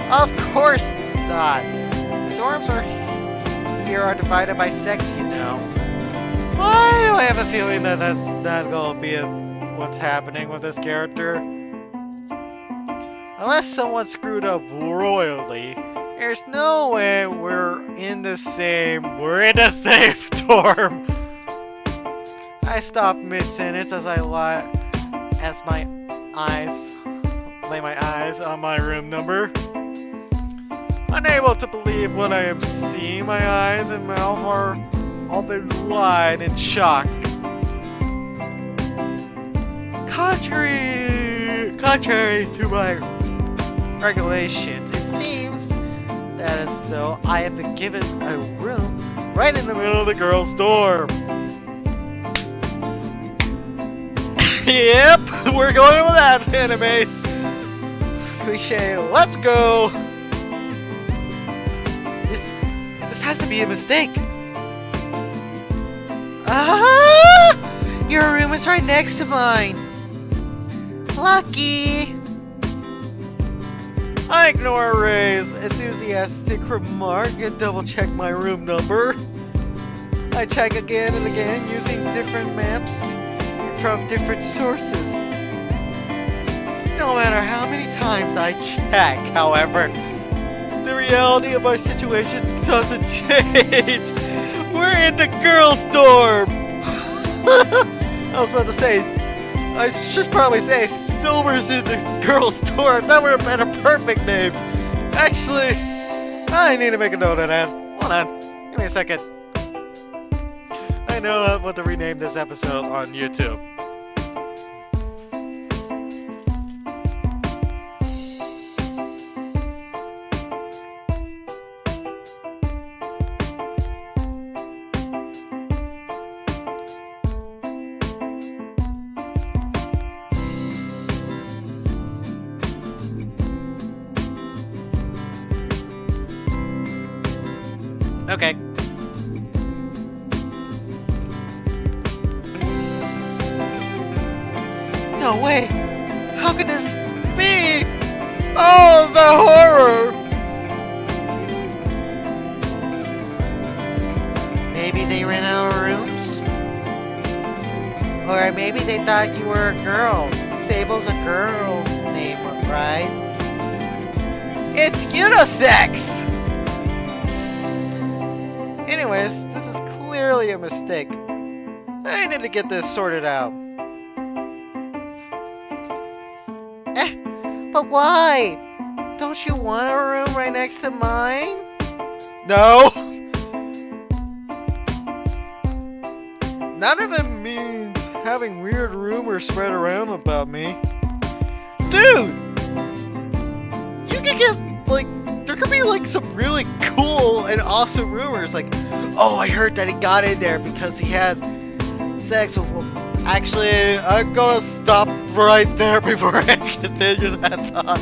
Of course not. The dorms here are divided by sex, you know. Why do I have a feeling that that's not gonna be what's happening with this character? Unless someone screwed up royally, there's no way we're in the same dorm. I stop mid-sentence as I lay my eyes on my room number. Unable to believe what I am seeing, my eyes and mouth are open wide in shock. Contrary to my regulations, it seems that as though I have been given a room right in the middle of the girls' dorm. Yep, we're going with that, animes. Cliche, let's go. This has to be a mistake. Ah! Your room is right next to mine. Lucky. I ignore Ray's enthusiastic remark and double check my room number. I check again and again using different maps from different sources. No matter how many times I check, however, the reality of my situation doesn't change. We're in the girls' dorm. I was about to say, I should probably say Silver's in the girls' dorm. That would have been a perfect name. Actually, I need to make a note of that. Hold on, give me a second. I know what to rename this episode on YouTube. Okay. No way! How could this be? Oh, the horror! Maybe they ran out of rooms? Or maybe they thought you were a girl. Sable's a girl's name, right? It's unisex! Anyways, this is clearly a mistake. I need to get this sorted out. But why? Don't you want a room right next to mine? No! None of it means having weird rumors spread around about me. Dude! You can get, like, there could be, like, some really cool and awesome rumors, like, oh, I heard that he got in there because he had sex with... Actually, I'm gonna stop right there before I continue that thought.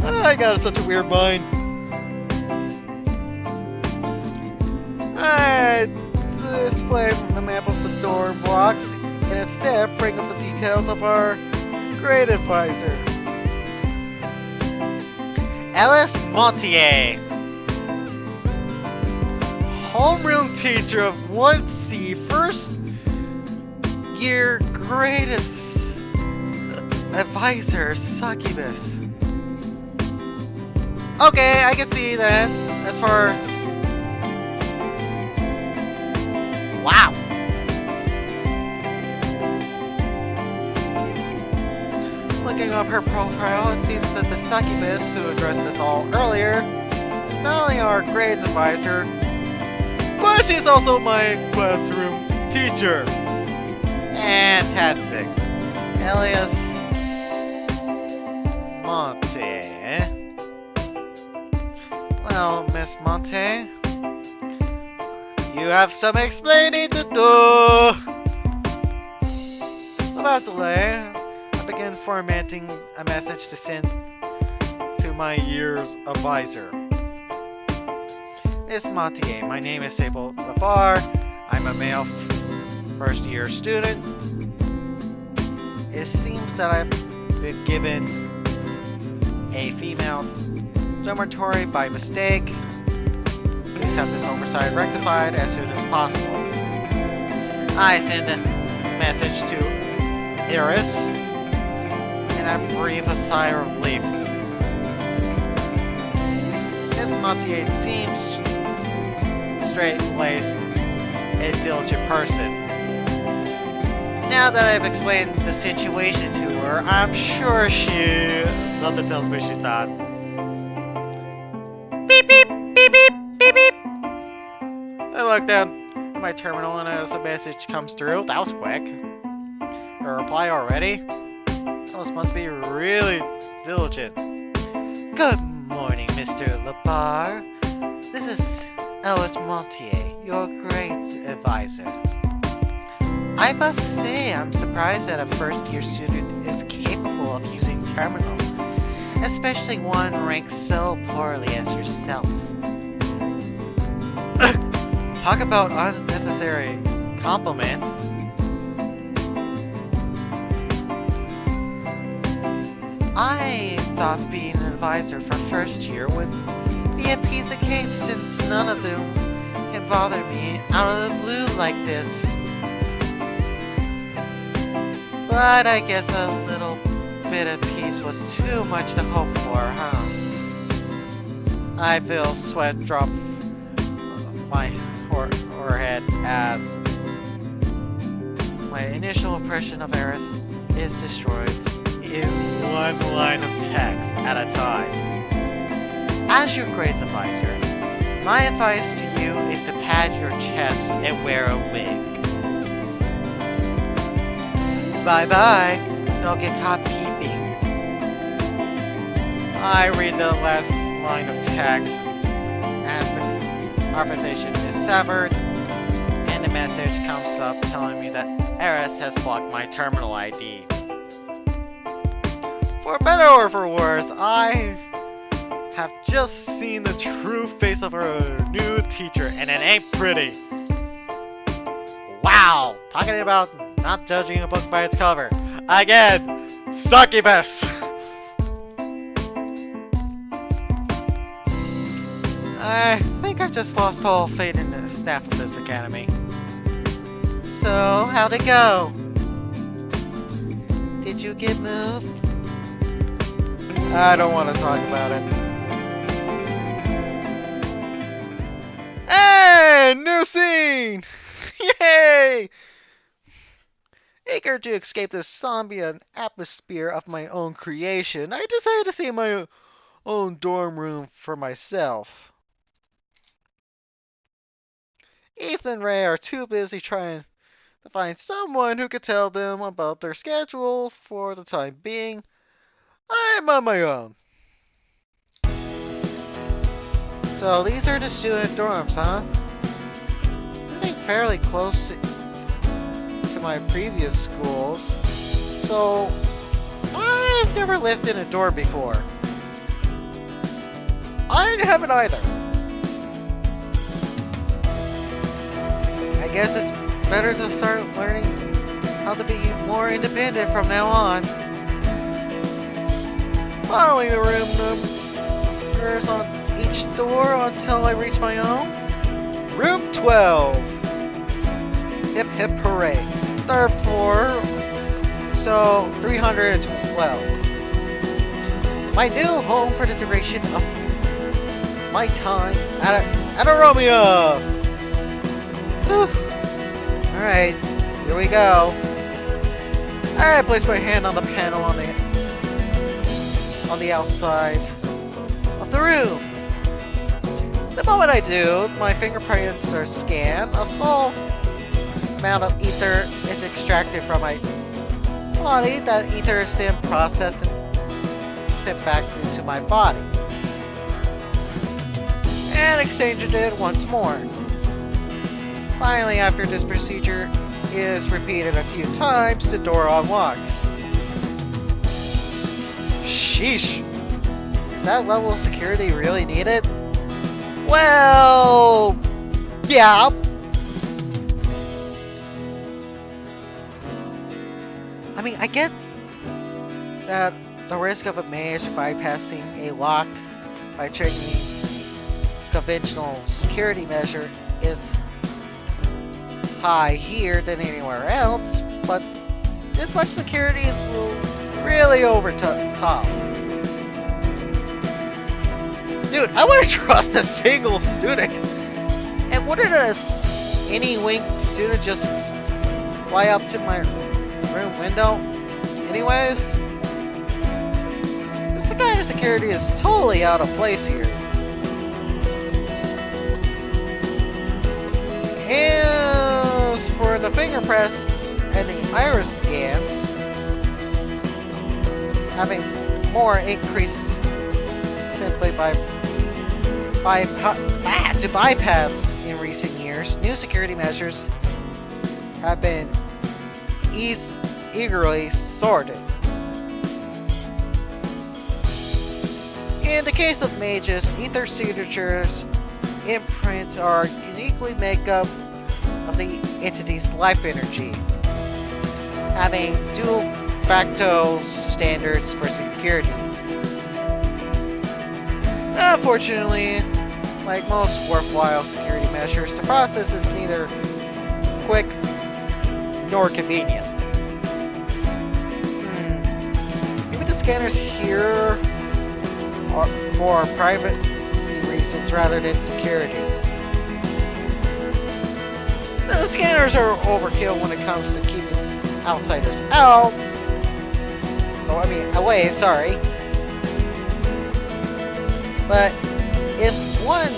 I got such a weird mind. I display the map of the dorm blocks and instead bring up the details of our grade advisor. Alice Montier, homeroom teacher of 1C, first year greatest advisor, succubus. Okay, I can see that. As far as... Wow! Looking up her profile, it seems that the succubus who addressed us all earlier is not only our grades advisor, but she's also my classroom teacher. Fantastic. Elias Monte. Well, Miss Monte, you have some explaining to do. Without delay, I begin formatting a message to send to my year's advisor. Miss Monte, my name is Sable Labar. I'm a male first year student. It seems that I've been given a female dormitory by mistake. Please have this oversight rectified as soon as possible. I send a message to Iris and I breathe a sigh of relief. Miss Montier seems straight-laced and diligent person. Now that I've explained the situation to her, I'm sure something tells me she's not. Beep beep, beep beep, beep beep. I look down. my terminal and a message comes through. That was quick. A reply already? Those must be really diligent. Good morning, Mr. Labar. This is Ellis Montier, your grades advisor. I must say I'm surprised that a first-year student is capable of using terminal, especially one ranked so poorly as yourself. Talk about unnecessary compliment. I thought being an advisor for first year would be a piece of cake since none of them can bother me out of the blue like this. But I guess a little bit of peace was too much to hope for, huh? I feel sweat drop my forehead as my initial impression of Eris is destroyed in one line of text at a time. As your grades advisor, my advice to you is to pad your chest and wear a wig. Bye-bye. Don't get caught peeping. I read the last line of text as the conversation is severed, and the message comes up telling me that Eris has blocked my terminal ID. For better or for worse, I have just seen the true face of our new teacher, and it ain't pretty. Wow! Talking about not judging a book by its cover. Again! Succubus! I think I've just lost all faith in the staff of this academy. So, how'd it go? Did you get moved? I don't want to talk about it. Hey! New scene! Yay! Eager to escape the zombie atmosphere of my own creation, I decided to see my own dorm room for myself. Ethan and Ray are too busy trying to find someone who could tell them about their schedule for the time being. I'm on my own. So these are the student dorms, huh? I think fairly close to my previous schools, so I've never lived in a dorm before. I haven't either. I guess it's better to start learning how to be more independent from now on. Following the room numbers on each door until I reach my own. Room 12. Hip hip hooray. Third floor, so 312. My new home for the duration of my time at Romeo. Alright, here we go. I place my hand on the panel on the outside of the room. The moment I do, my fingerprints are scanned. A small amount of ether is extracted from my body. That ether is then processed and sent back into my body, and exchanged it once more. Finally, after this procedure is repeated a few times, the door unlocks. Sheesh. Is that level of security really needed? Well, yeah. I mean, I get that the risk of a mage bypassing a lock by triggering conventional security measure is high here than anywhere else, but this much security is really over top. Dude, I wouldn't trust a single student. And wouldn't any wink student just fly up to my room window? Anyways, this kind of security is totally out of place here. And the fingerprints and the iris scans having more increase simply to bypass in recent years, new security measures have been eagerly sorted. In the case of mages, ether signatures imprints are uniquely make up of the entity's life energy, having dual facto standards for security. Unfortunately, like most worthwhile security measures, the process is neither quick nor convenient. Maybe the scanners here are for privacy reasons rather than security. The scanners are overkill when it comes to keeping outsiders out. Oh, I mean, away, sorry. But if one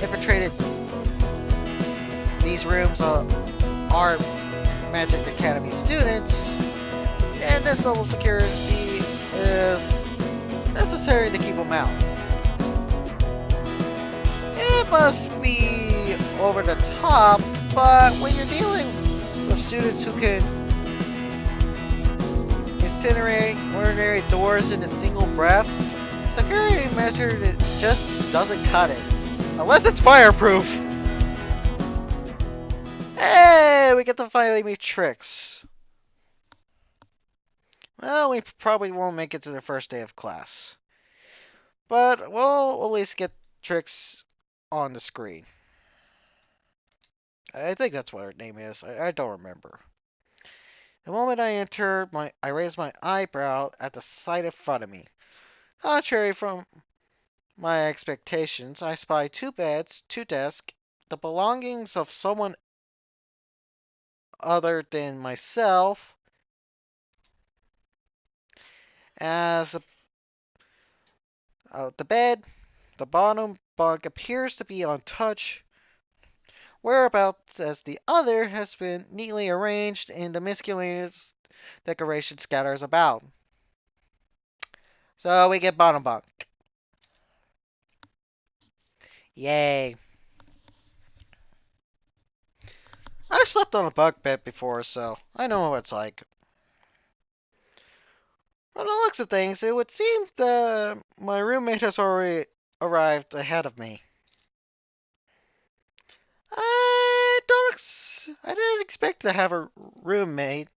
infiltrated these rooms are Magic Academy students, then this level of security is necessary to keep them out. It must be over the top, but when you're dealing with students who can incinerate ordinary doors in a single breath, security measure just doesn't cut it. Unless it's fireproof! Hey, we get to finally meet Trix. Well, we probably won't make it to the first day of class. But we'll at least get Trix on the screen. I think that's what her name is. I don't remember. The moment I entered, I raised my eyebrow at the sight in front of me. Contrary from my expectations, I spied 2 beds, 2 desks, the belongings of someone other than myself. As the bed, the bottom bunk appears to be untouched, whereabouts as the other has been neatly arranged and the miscellaneous decoration scatters about. So we get bottom bunk. Yay. I've slept on a bunk bed before, so I know what it's like. From the looks of things, it would seem that my roommate has already arrived ahead of me. I didn't expect to have a roommate.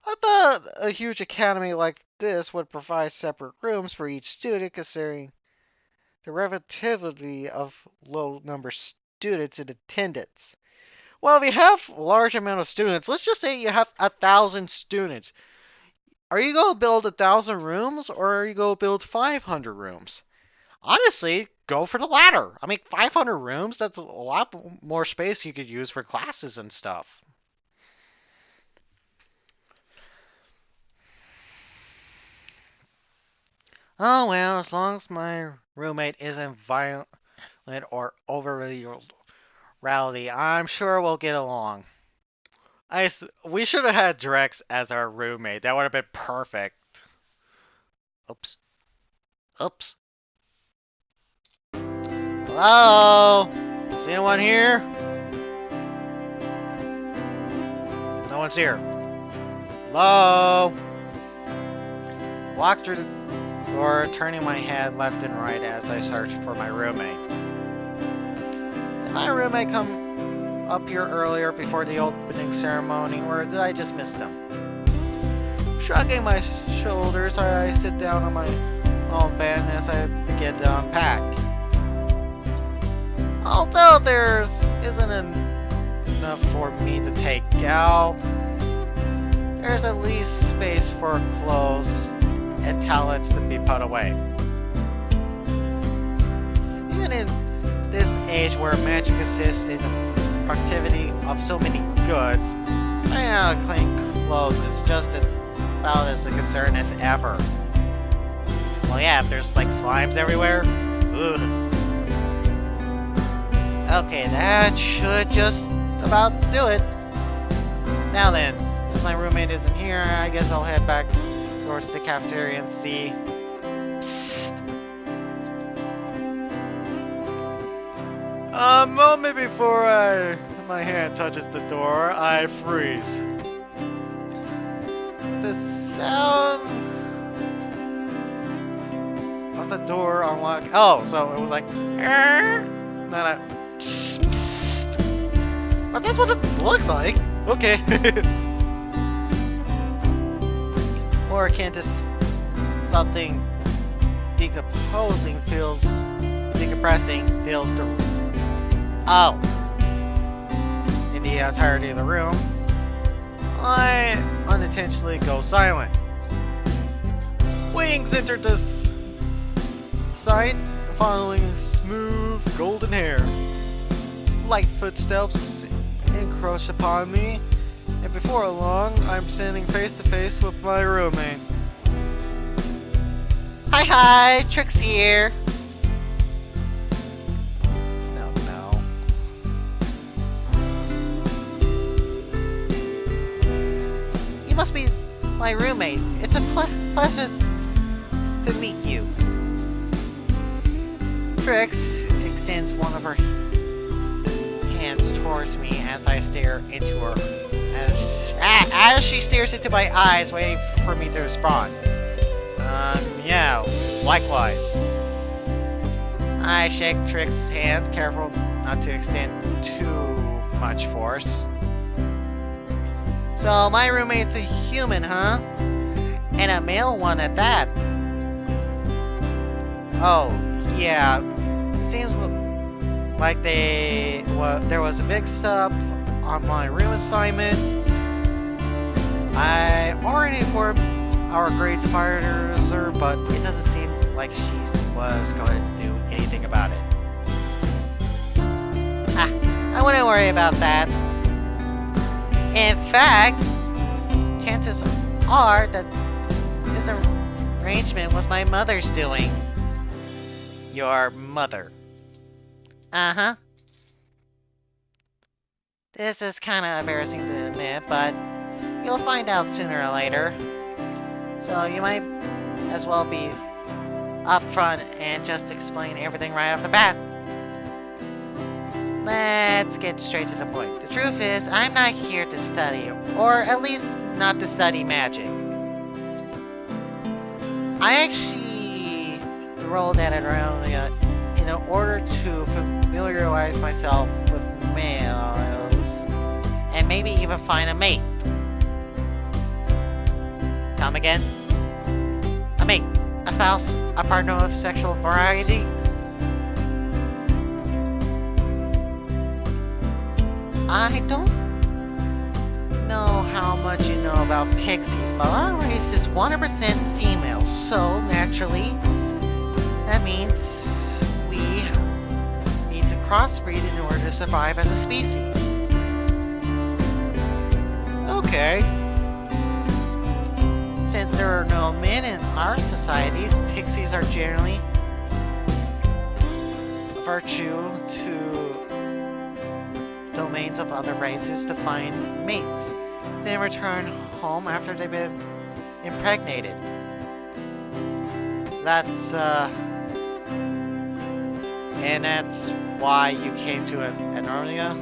I thought a huge academy like this would provide separate rooms for each student, considering the relativity of low number of students in attendance. Well, if you have a large amount of students, let's just say you have 1,000 students. Are you going to build 1,000 rooms, or are you going to build 500 rooms? Honestly, go for the latter. I mean, 500 rooms, that's a lot more space you could use for classes and stuff. Oh well, as long as my roommate isn't violent or overly rowdy, I'm sure we'll get along. We should have had Drex as our roommate. That would have been perfect. Oops. Oops. Hello? Is anyone here? No one's here. Hello? Walked through the door, turning my head left and right as I searched for my roommate. Did my roommate come up here earlier before the opening ceremony, or did I just miss them? Shrugging my shoulders, I sit down on my own bed as I begin to unpack. Although isn't enough for me to take out, there's at least space for clothes and talents to be put away. Even in this age where magic assists in the productivity of so many goods, finding out to clean clothes is just about as a concern as ever. Well, yeah, if there's like slimes everywhere, ugh. Okay, that should just about do it. Now then, since my roommate isn't here, I guess I'll head back towards the cafeteria and see. Psst. A moment before my hand touches the door, I freeze. The sound of the door unlock. Oh, so it was like, not a. But that's what it looked like. Okay. More akin to something decompressing feels to. Oh. In the entirety of the room, I unintentionally go silent. Wings enter this sight, following smooth golden hair. Light footsteps encroach upon me, and before long, I'm standing face to face with my roommate. Hi, Trix here. No. You must be my roommate. It's a pleasure to meet you. Trix extends one of her hands towards me as I stare into her. As she stares into my eyes, waiting for me to respond. Yeah, likewise. I shake Trix's hand, careful not to extend too much force. So, my roommate's a human, huh? And a male one at that. Oh, yeah. It seems like there was a mix-up on my room assignment. I already informed our grade supervisor, but it doesn't seem like she was going to do anything about it. I wouldn't worry about that. In fact, chances are that this arrangement was my mother's doing. Your mother. Uh-huh. This is kind of embarrassing to admit, but you'll find out sooner or later. So you might as well be upfront and just explain everything right off the bat. Let's get straight to the point. The truth is, I'm not here to study, or at least not to study magic. I actually rolled at it in order to familiarize myself with males, and maybe even find a mate. Come again? A mate, a spouse, a partner of sexual variety. I don't know how much you know about pixies, but our race is 100% female, so naturally, that means we need to crossbreed in order to survive as a species. Okay. Since there are no men in our societies, pixies are generally virtue to domains of other races to find mates, then return home after they've been impregnated. And that's why you came to Anornia?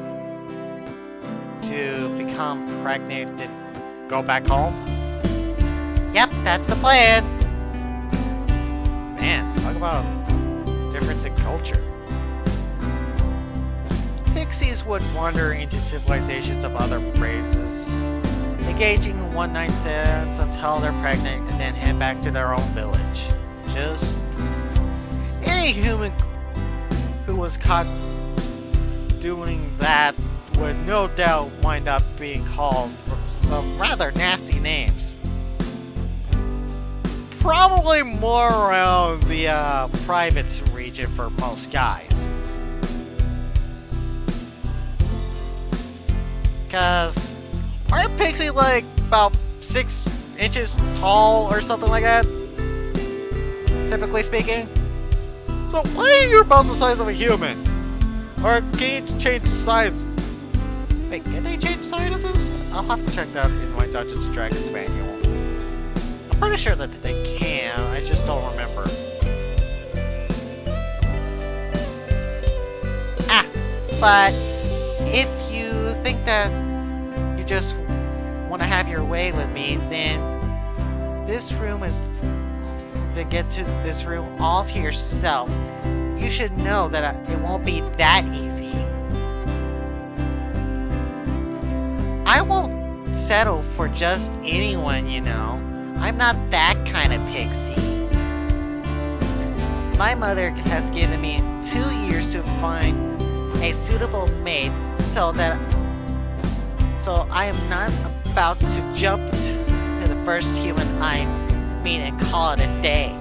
To become pregnant and go back home? Yep, that's the plan. Man, talk about difference in culture. Pixies would wander into civilizations of other races, engaging in one-night stands until they're pregnant and then head back to their own village. Just any human who was caught doing that would no doubt wind up being called some rather nasty names. Probably more around the privates region for most guys. Cause aren't pixies like about 6 inches tall or something like that? Typically speaking. So why are you about the size of a human? Or can you change size Wait, can they change sinuses? I'll have to check that in my Dungeons and Dragons manual. I'm pretty sure that they can, I just don't remember. But if you think that you just want to have your way with me, then this room is... To get to this room all for yourself, you should know that it won't be that easy. I won't settle for just anyone, you know. I'm not that kind of pixie. My mother has given me 2 years to find a suitable mate, so I am not about to jump to the first human I meet and call it a day.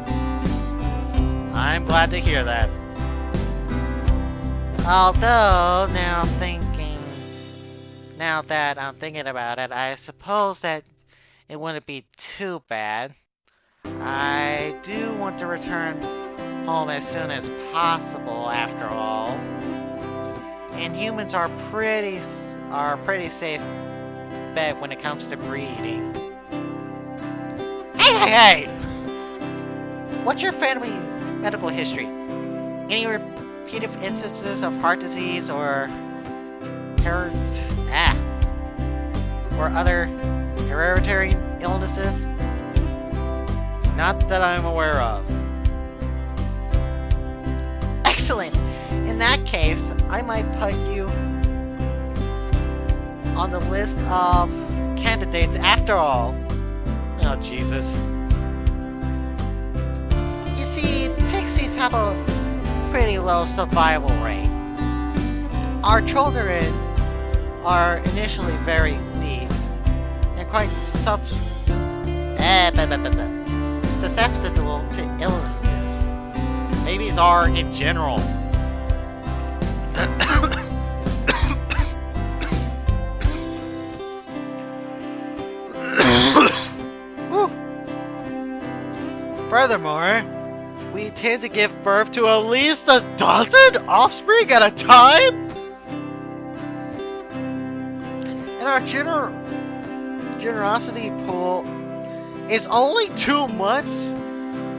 I'm glad to hear that. Although, now that I'm thinking about it, I suppose that it wouldn't be too bad. I do want to return home as soon as possible, after all. And humans are pretty safe bet when it comes to breeding. Hey! What's your family medical history? Any repeated instances of heart disease or other hereditary illnesses? Not that I'm aware of. Excellent! In that case, I might put you on the list of candidates after all. Oh, Jesus. You see, pixies have a pretty low survival rate. Our children are initially very weak and quite susceptible to illnesses. Babies are in general. Furthermore, we tend to give birth to at least a dozen offspring at a time? And our generosity pool is only 2 months?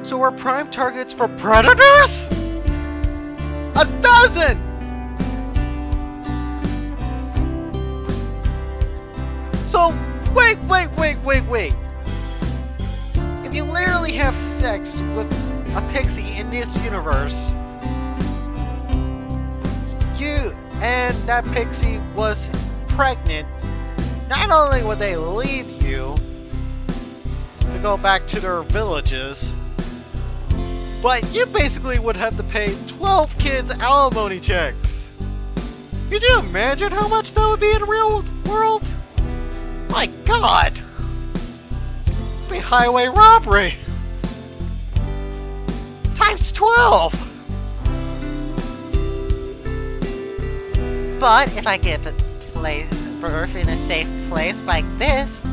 So we're prime targets for predators? 12! So, wait. If you literally have sex with a pixie in this universe, you and that pixie was pregnant, not only would they leave you to go back to their villages, but you basically would have to pay 12 kids alimony checks. Could you imagine how much that would be in the real world? My God! It'd be highway robbery! Times 12! But if I give birth in a safe place like this,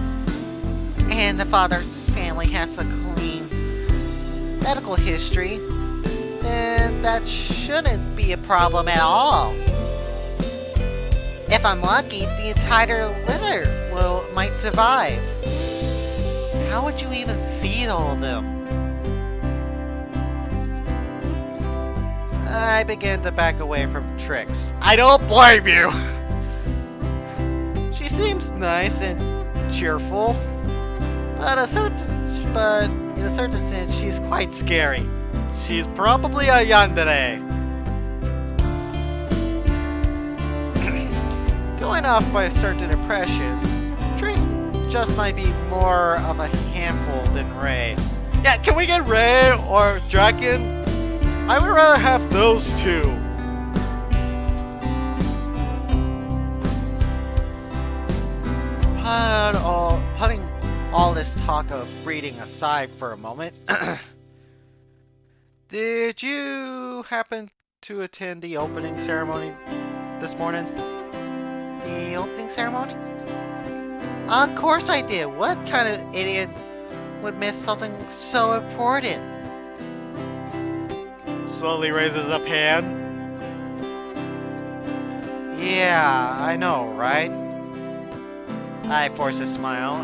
and the father's family has a clean medical history, then that shouldn't be a problem at all. If I'm lucky, the entire litter might survive. How would you even feed all of them? I began to back away from Trix. I don't blame you! She seems nice and cheerful, but in a certain sense, she's quite scary. She's probably a yandere. Going off by certain impressions, Trix just might be more of a handful than Ray. Yeah, can we get Ray or Draken? I would rather have those two. Putting all this talk of breeding aside for a moment, did you happen to attend the opening ceremony this morning? The opening ceremony? Of course I did. What kind of idiot would miss something so important? Slowly raises up hand. Yeah, I know, right? I force a smile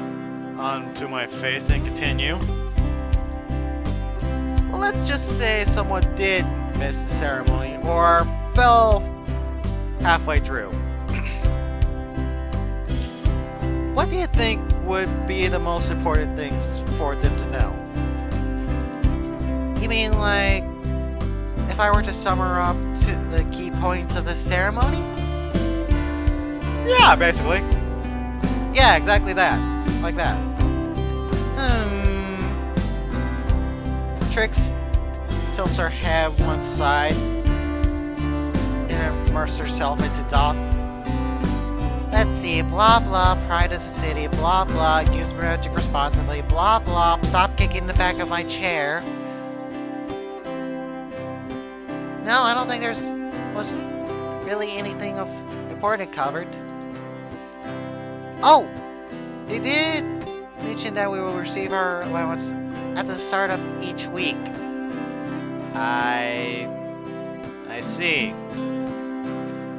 onto my face and continue. Well, let's just say someone did miss the ceremony or fell halfway through. What do you think would be the most important things for them to know? You mean like, if I were to sum up to the key points of the ceremony? Yeah, basically. Yeah, exactly that. Like that. Trix tilts her head one side and immerses herself into thought. Let's see, blah blah, pride as a city, blah blah, use magic responsibly, blah blah, stop kicking the back of my chair. No, I don't think was really anything of important covered. Oh! They did mention that we will receive our allowance at the start of each week. I see.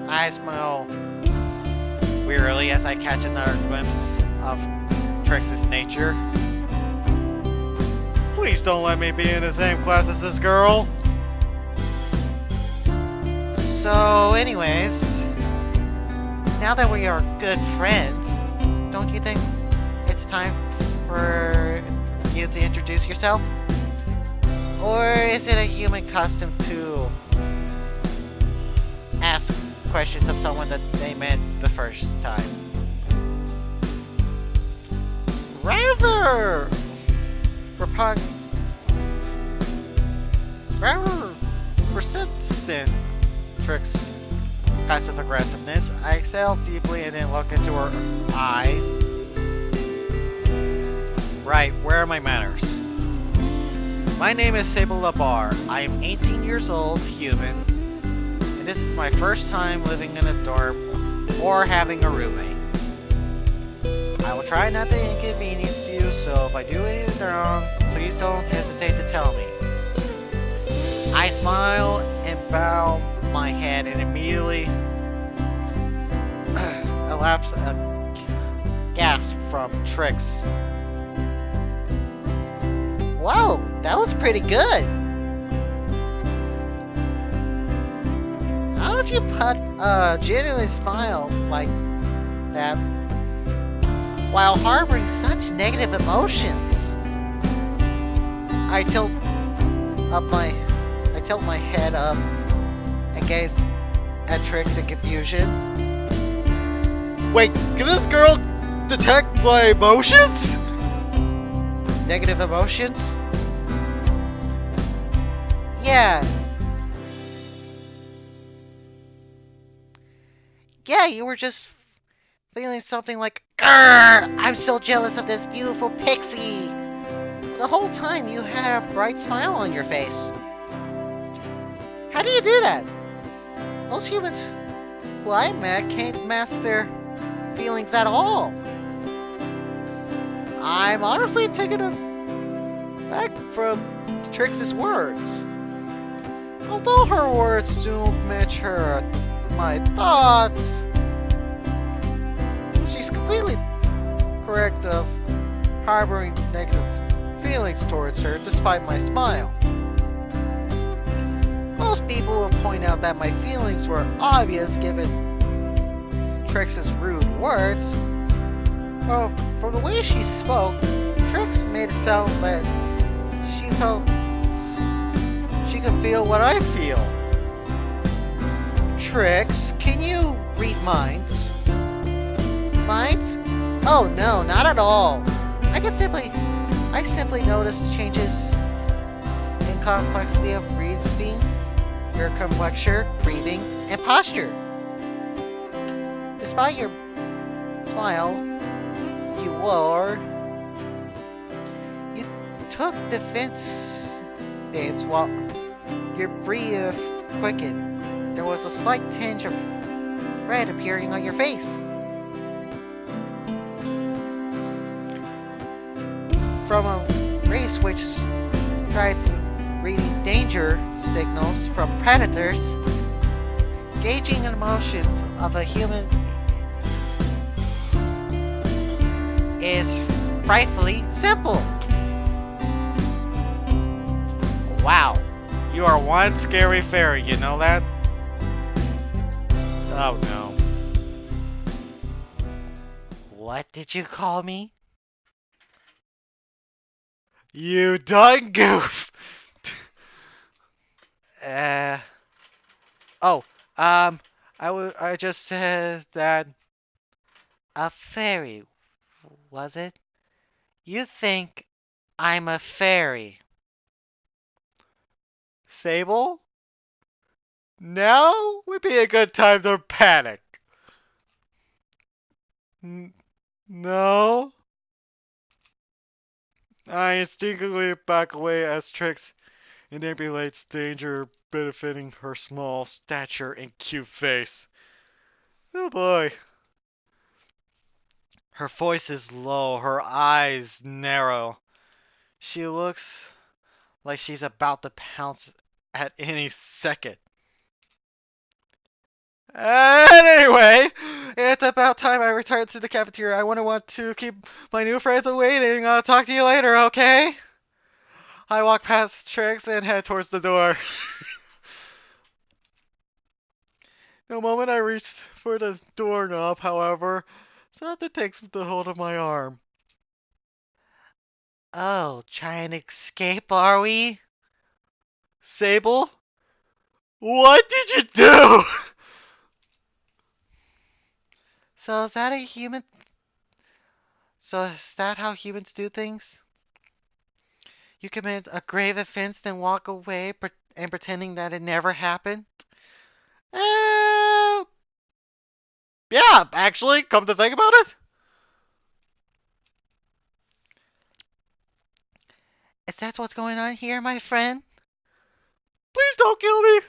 I smile wearily as I catch another glimpse of Trix's nature. Please don't let me be in the same class as this girl. So anyways, now that we are good friends, don't you think it's time for you to introduce yourself? Or is it a human custom to ask questions of someone that they met the first time? Rather persistent Trix's passive aggressiveness. I exhale deeply and then look into her eye. Right, where are my manners? My name is Sable. I am 18 years old, human, and this is my first time living in a dorm or having a roommate. I will try not to inconvenience you, so if I do anything wrong, please don't hesitate to tell me. I smile and bow my head and immediately elapse a gasp from Trix. Whoa, that was pretty good. How did you put a genuine smile like that while harboring such negative emotions? I tilt my head up and gaze at Trix in confusion. Wait, can this girl detect my emotions? Negative emotions? Yeah. Yeah, you were just feeling something like, "Grr, I'm so jealous of this beautiful pixie." The whole time you had a bright smile on your face. How do you do that? Most humans who I met can't mask their feelings at all. I'm honestly taken aback from Trix's words. Although her words don't match my thoughts, she's completely correct of harboring negative feelings towards her despite my smile. Most people will point out that my feelings were obvious given Trix's rude words. Well, from the way she spoke, Trix made it sound that she felt she could feel what I feel. Trix, can you read minds? Minds? Oh no, not at all. I simply noticed changes in complexity of breathing, your complexure, breathing, and posture. Despite your smile, you took defense stance while your breath quickened. There was a slight tinge of red appearing on your face. From a race which tries reading danger signals from predators, gauging emotions of a human is frightfully simple. Wow, you are one scary fairy, you know that? Oh no. What did you call me? You done goof! uh, oh, um, I just said that a fairy, was it? You think I'm a fairy. Sable? Now would be a good time to panic. No? I instinctively back away as Trix manipulates danger benefiting her small stature and cute face. Oh boy. Her voice is low, her eyes narrow. She looks like she's about to pounce at any second. Anyway, it's about time I return to the cafeteria. I wouldn't want to keep my new friends waiting. I'll talk to you later, okay? I walk past Trix and head towards the door. The moment I reach for the doorknob, however, something takes the hold of my arm. Oh, trying to escape, are we? Sable? What did you do? So is that a human? So is that how humans do things? You commit a grave offense, then walk away and pretending that it never happened? Uh, yeah, actually, come to think about it. Is that what's going on here, my friend? Please don't kill me.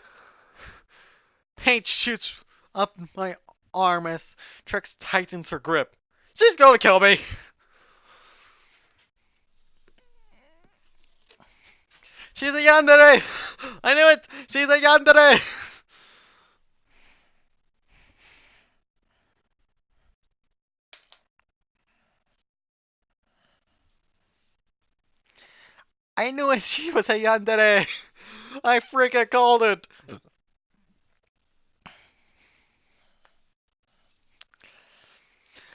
Paint shoots up my arm as Trex tightens her grip. She's going to kill me. She's a yandere. I knew it. She's a yandere. I knew it. She was a yandere. I freaking called it.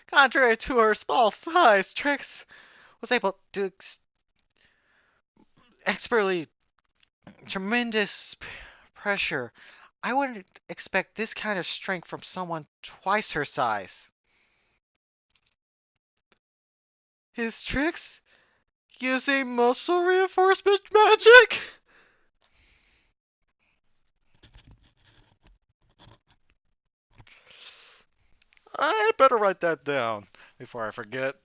Contrary to her small size, Trix was able to expertly tremendous pressure. I wouldn't expect this kind of strength from someone twice her size. His tricks? Using muscle reinforcement magic? I better write that down before I forget.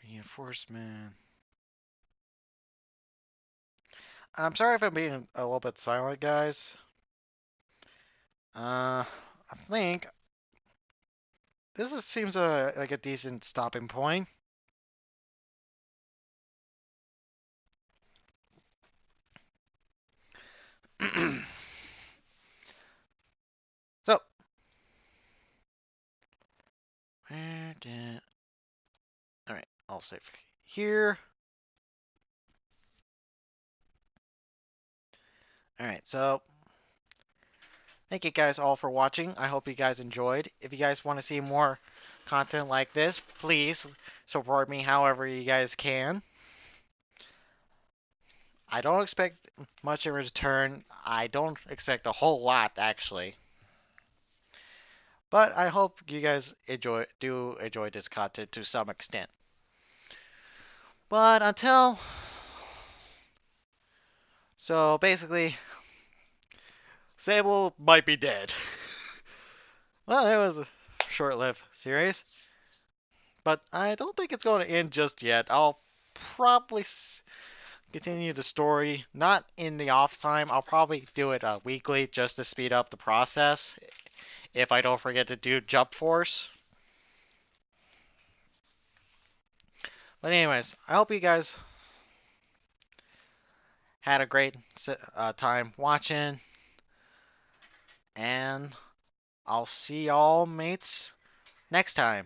Reinforcement. I'm sorry if I'm being a little bit silent, guys. I think seems like a decent stopping point. So, where did? All right, I'll save here. All right, so thank you guys all for watching. I hope you guys enjoyed. If you guys want to see more content like this, please support me however you guys can. I don't expect much in return. I don't expect a whole lot, actually. But I hope you guys do enjoy this content to some extent. But until... So basically, Sable might be dead. Well, it was a short-lived series. But I don't think it's going to end just yet. I'll probably continue the story. Not in the off time. I'll probably do it weekly just to speed up the process if I don't forget to do Jump Force. But anyways, I hope you guys had a great time watching, and I'll see y'all mates next time.